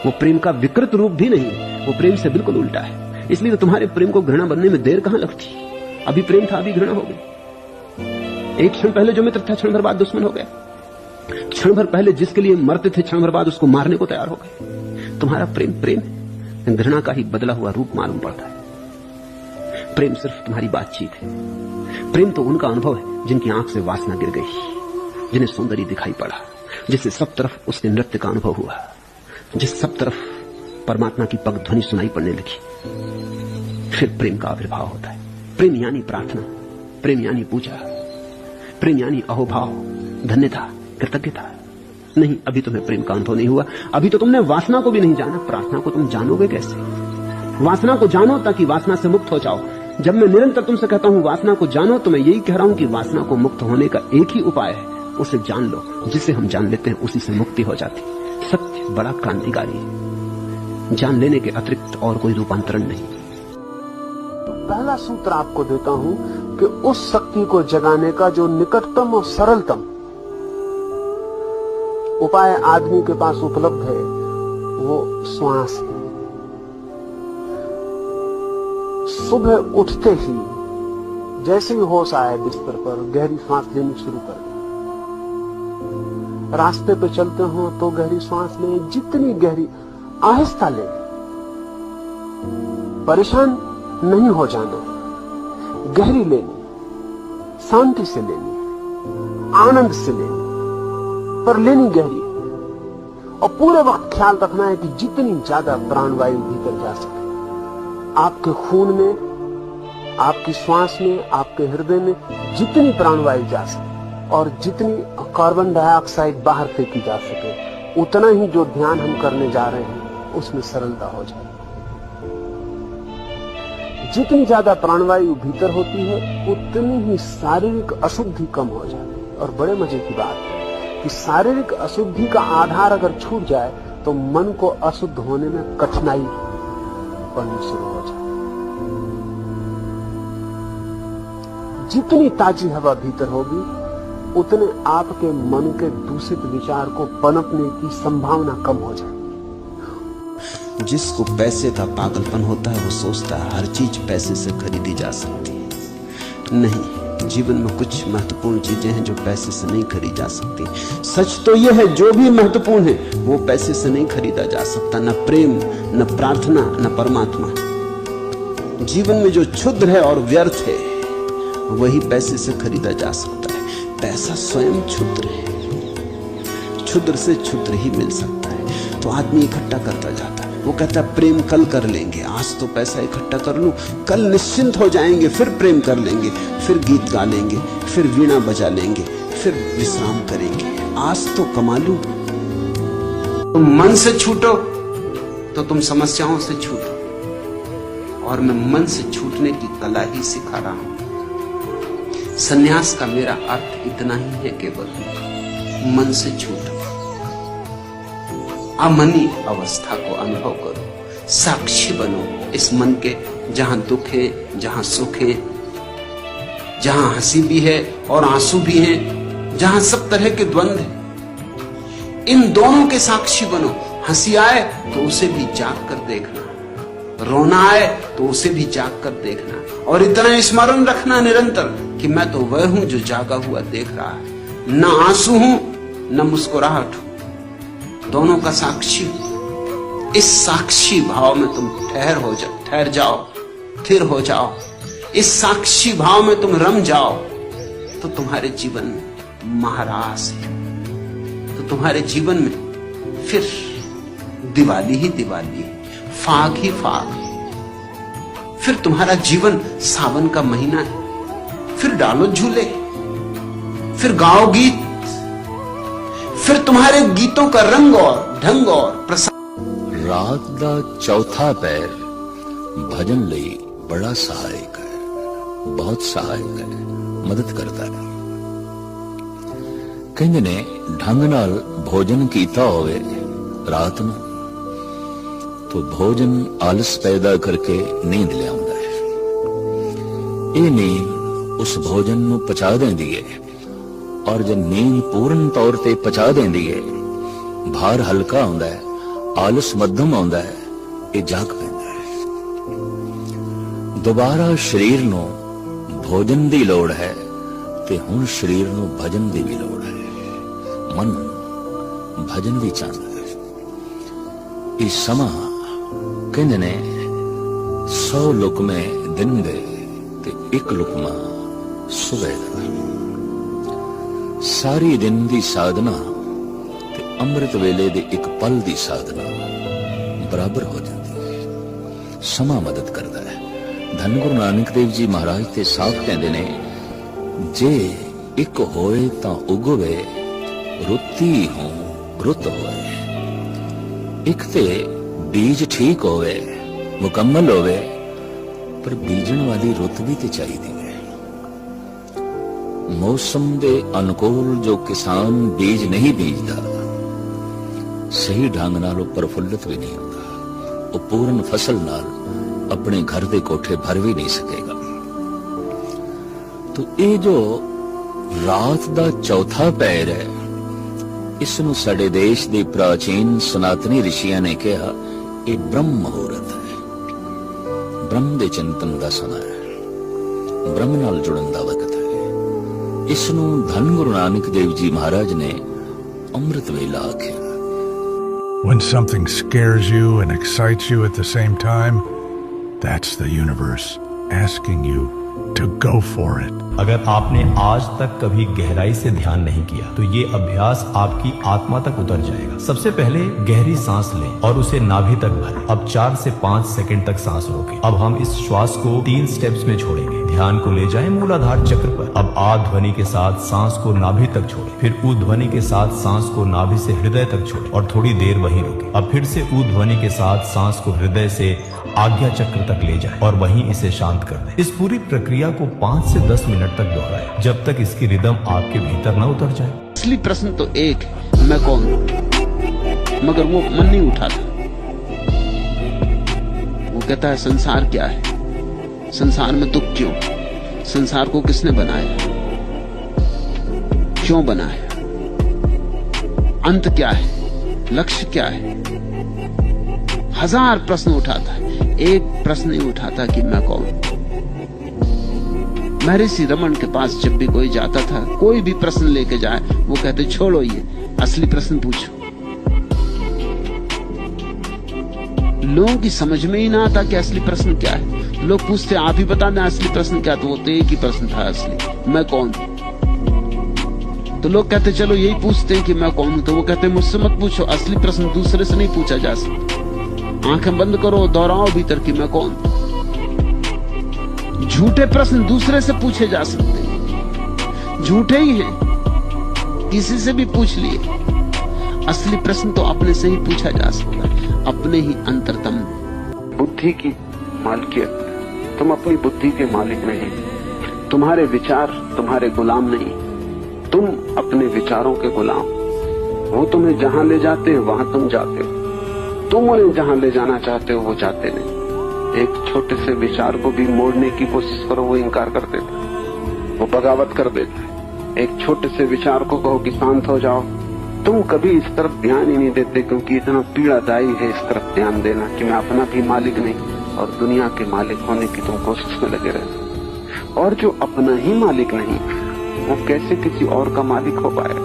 वो प्रेम का विकृत रूप भी नहीं। वो प्रेम से बिल्कुल उल्टा है। इसलिए तो तुम्हारे प्रेम को घृणा बनने में देर कहां लगती। अभी प्रेम था, अभी घृणा हो गई। एक क्षण पहले जो मित्र था, क्षण भर बाद दुश्मन हो गया। क्षण भर पहले जिसके लिए मरते थे, क्षण भर बाद उसको मारने को तैयार हो गए। तुम्हारा प्रेम प्रेम है, घृणा का ही बदला हुआ रूप मालूम पड़ता है। प्रेम सिर्फ तुम्हारी बातचीत है। प्रेम तो उनका अनुभव है जिनकी आंख से वासना गिर गई, जिन्हें सौंदर्य दिखाई पड़ा, जिससे सब तरफ उसके नृत्य का अनुभव हुआ, जिस सब तरफ परमात्मा की पग ध्वनि सुनाई पड़ने लगी। फिर प्रेम का आविर्भाव होता है। प्रेम यानी प्रार्थना, प्रेम यानी पूजा, प्रेम यानी अहोभाव, धन्यता, कृतज्ञता। नहीं, अभी तुम्हें प्रेम का अनुभव नहीं हुआ। अभी तो तुमने वासना को भी नहीं जाना। प्रार्थना को तुम जानोगे कैसे? वासना को जानो ताकि वासना से मुक्त हो जाओ। जब मैं निरंतर तुमसे कहता हूं वासना को जानो, तो मैं यही कह रहा हूं कि वासना को मुक्त होने का एक ही उपाय है, उसे जान लो। जिसे हम जान लेते हैं उसी से मुक्ति हो जाती। सत्य बड़ा क्रांतिकारी है, जान लेने के अतिरिक्त और कोई रूपांतरण नहीं। पहला सूत्र आपको देता हूं कि उस शक्ति को जगाने का जो निकटतम और सरलतम उपाय आदमी के पास उपलब्ध है, वो श्वास है। सुबह उठते ही जैसे ही होश आए बिस्तर पर, गहरी सांस लेनी शुरू कर दें। रास्ते पे चलते हो तो गहरी सांस लें, जितनी गहरी, आहिस्ता लें। परेशान नहीं हो जाना, गहरी लेनी, शांति से लेनी, आनंद से लेनी, पर लेनी गहरी। और पूरे वक्त ख्याल रखना है कि जितनी ज्यादा प्राणवायु भीतर जा सके। आपके खून में आपकी श्वास में, आपके हृदय में जितनी प्राणवायु जा सके और जितनी कार्बन डाइऑक्साइड बाहर फेंकी जा सके, उतना ही जो ध्यान हम करने जा रहे हैं उसमें सरलता हो जाए। जितनी ज्यादा प्राणवायु भीतर होती है उतनी ही शारीरिक अशुद्धि कम हो जाती है। और बड़े मजे की बात है कि शारीरिक अशुद्धि का आधार अगर छूट जाए तो मन को अशुद्ध होने में कठिनाई पड़नी शुरू हो जाए। जितनी ताजी हवा भीतर होगी उतने आपके मन के दूषित विचार को पनपने की संभावना कम हो जाएगी। जिसको पैसे का पागलपन होता है वो सोचता है हर चीज पैसे से खरीदी जा सकती है। नहीं, जीवन में कुछ महत्वपूर्ण चीजें हैं जो पैसे से नहीं खरीदी जा सकती। सच तो यह है जो भी महत्वपूर्ण है वो पैसे से नहीं खरीदा जा सकता, न प्रेम, न प्रार्थना, न परमात्मा। जीवन में जो क्षुद्र है और व्यर्थ है वही पैसे से खरीदा जा सकता है। पैसा स्वयं क्षुद्र है, क्षुद्र से क्षुद्र ही मिल सकता है। तो आदमी इकट्ठा करता जाता है। वो कहता है प्रेम कल कर लेंगे, आज तो पैसा इकट्ठा कर लूं, कल निश्चिंत हो जाएंगे, फिर प्रेम कर लेंगे, फिर गीत गा लेंगे, फिर वीणा बजा लेंगे, फिर विश्राम करेंगे, आज तो कमा लूं। तुम मन से छूटो तो तुम समस्याओं से छूटो, और मैं मन से छूटने की कला ही सिखा रहा हूं। संन्यास का मेरा अर्थ इतना ही है, केवल मन से छूटो, अमनी अवस्था को अनुभव करो, साक्षी बनो इस मन के, जहां दुख है, जहां सुख है, जहां हंसी भी है और आंसू भी है, जहां सब तरह के द्वंद्व है। इन दोनों के साक्षी बनो। हंसी आए तो उसे भी जाग कर देखना, रोना आए तो उसे भी जाग कर देखना, और इतना स्मरण रखना निरंतर कि मैं तो वह हूं जो जागा हुआ देख रहा है। न आंसू हूं न मुस्कुराहट हूं, दोनों का साक्षी हूं। इस साक्षी भाव में तुम ठहर जाओ, स्थिर हो जाओ। इस साक्षी भाव में तुम रम जाओ तो तुम्हारे जीवन में महारास है, तो तुम्हारे जीवन में फिर दिवाली ही दिवाली है, फाग ही फाग है। फिर तुम्हारा जीवन सावन का महीना है, फिर डालो झूले, फिर गाओ गीत, फिर तुम्हारे गीतों का रंग और ढंग और प्रसाद। रात दा चौथा पैर भजन ਲਈ बड़ा सहायक है, बहुत सहायक है, मदद करता है। ਕਹਿੰਦੇ ਨੇ ढंग नाल भोजन कीता होवे रात ਨੂੰ तो भोजन आलस पैदा करके नींद ले आਉਂਦਾ है। ਇਹ नींद उस भोजन ਨੂੰ पचा देंदी है, और जब नींद पूर्ण तौर ते पचा देंदी है, भार हल्का आਉਂਦਾ है, आलस मध्यम आਉਂਦਾ है, ये जाग पैंदा है। दोबारा शरीर ਨੂੰ भोजन ਦੀ ਲੋੜ है ते हुण शरीर ਨੂੰ भजन ਦੀ भी लोड़ है। मन भजन भी चाहता है। इस समा कहंदे ने 100 लुकमे दिन दे ते एक लुकमा सुबह दा। सारी दिन दी साधना ते अमृत वेले दे एक पल दी साधना बराबर हो जाती है। समा मदद करता है। धन गुरु नानक देव जी महाराज ते साफ कहंदे ने जे एक होए तां उगवे, रुती हो रुत होए। एक ते बीज ठीक होवे, मुकम्मल होवे, पर बीजन वाली रुत भी ते चाहिए है। मौसम दे अनुकूल जो किसान बीज नहीं बीजदा, सही ढंग नाल प्रफुल्लित भी नहीं होता, वो पूर्ण फसल नाल अपने घर दे कोठे भर भी नहीं सकेगा। तो ये जो रात दा चौथा पैर है, इसनू साडे देश दे प्राचीन सनातनी ऋषियां ने कहा ये ब्रह्म मुहूर्त है, ब्रह्म दे चिंतन दा समय है, ब्रह्म नाल जुड़न दा वक्त है। इसनू धन गुरु नानक देव जी महाराज ने अमृत वेला आख्या। When something scares you and excites you at the same time, that's the universe asking you to go for it. अगर आपने आज तक कभी गहराई से ध्यान नहीं किया तो ये अभ्यास आपकी आत्मा तक उतर जाएगा। सबसे पहले गहरी सांस लें और उसे नाभि तक भरें। अब 4 से 5 सेकंड तक सांस रोकें। अब हम इस श्वास को 3 स्टेप्स में छोड़ेंगे। ध्यान को ले जाएं मूलाधार चक्र पर। अब आ ध्वनि के साथ सांस को नाभि तक छोड़ें, फिर उ ध्वनि के साथ सांस को नाभि से हृदय तक छोड़ें और थोड़ी देर वहीं रोकें। अब फिर से उ ध्वनि के साथ सांस को हृदय से आज्ञा चक्र तक ले जाएं और वहीं इसे शांत कर दें। इस पूरी प्रक्रिया को 5 से 10 मिनट तक दोहराएं जब तक इसकी रिदम आपके भीतर न उतर जाए। असली प्रश्न तो एक है, मैं कौन हूं? मगर वो मन नहीं उठाता। वो कहता है संसार क्या है, संसार में दुख क्यों, संसार को किसने बनाया, क्यों बनाया, अंत क्या है, लक्ष्य क्या है। 1000 प्रश्न उठाता है, एक प्रश्न नहीं उठाता कि मैं कौन। महर्षि रमन के पास जब भी कोई जाता था, कोई भी प्रश्न लेके जाए, वो कहते छोड़ो ये, असली प्रश्न पूछो। लोगों की समझ में ही ना आता कि असली प्रश्न क्या है। लोग पूछते आप ही बता दें असली प्रश्न क्या, तो वो तो एक ही प्रश्न था असली, मैं कौन। तो लोग कहते चलो यही पूछते हैं कि मैं कौन हूं, तो वो कहते मुझसे मत पूछो, असली प्रश्न दूसरे से नहीं पूछा जा सकता। आंखें बंद करो, दोहराओ भीतर कि मैं कौन। झूठे प्रश्न दूसरे से पूछे जा सकते हैं, झूठे ही हैं, किसी से भी पूछ लिए। असली प्रश्न तो अपने से ही पूछा जा सकता है, अपने ही अंतरतम। बुद्धि की मालिकियत, तुम अपनी बुद्धि के मालिक नहीं, तुम्हारे विचार तुम्हारे गुलाम नहीं, तुम अपने विचारों के गुलाम। वो तुम्हें जहां ले जाते हैं वहां तुम जाते हो, तुम उन्हें जहां ले जाना चाहते हो वो जाते नहीं। एक छोटे से विचार को भी मोड़ने की कोशिश करो, वो इनकार कर देता है, वो बगावत कर देता है। एक छोटे से विचार को कहो कि शांत हो जाओ, तुम कभी इस तरफ ध्यान ही नहीं देते, क्योंकि इतना पीड़ादायी है इस तरफ ध्यान देना कि मैं अपना भी मालिक नहीं और दुनिया के मालिक होने की तुम कोशिश में लगे रहते। और जो अपना ही मालिक नहीं, वो कैसे किसी और का मालिक हो पाएगा।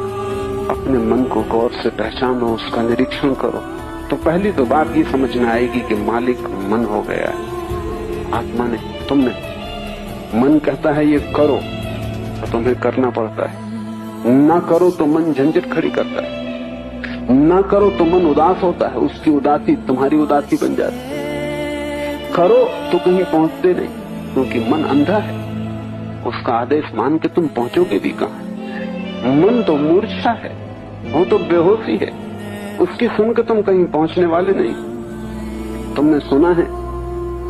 अपने मन को गौर से पहचानो, उसका निरीक्षण करो, तो पहली तो बात ये समझ में आएगी कि मालिक मन हो गया है, आत्मा ने, तुमने। मन कहता है ये करो तो तुम्हें करना पड़ता है, ना करो तो मन झंझट खड़ी करता है, ना करो तो मन उदास होता है, उसकी उदासी तुम्हारी उदासी बन जाती है। करो तो कहीं पहुंचते नहीं, क्योंकि मन अंधा है, उसका आदेश मान के तुम पहुंचोगे भी कहां। मन तो मूर्छा है, वो तो बेहोशी है, उसकी सुन के तुम कहीं पहुंचने वाले नहीं। तुमने सुना है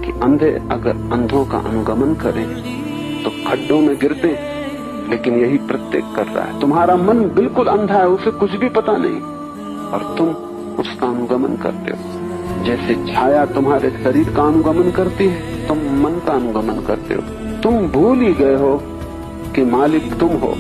कि अंधे अगर अंधों का अनुगमन करें तो खड्डों में गिरते, लेकिन यही प्रत्येक कर रहा है। तुम्हारा मन बिल्कुल अंधा है, उसे कुछ भी पता नहीं, और तुम उसका अनुगमन करते हो। जैसे छाया तुम्हारे शरीर का अनुगमन करती है, तुम मन का अनुगमन करते हो। तुम भूल ही गए हो कि मालिक तुम हो।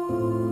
you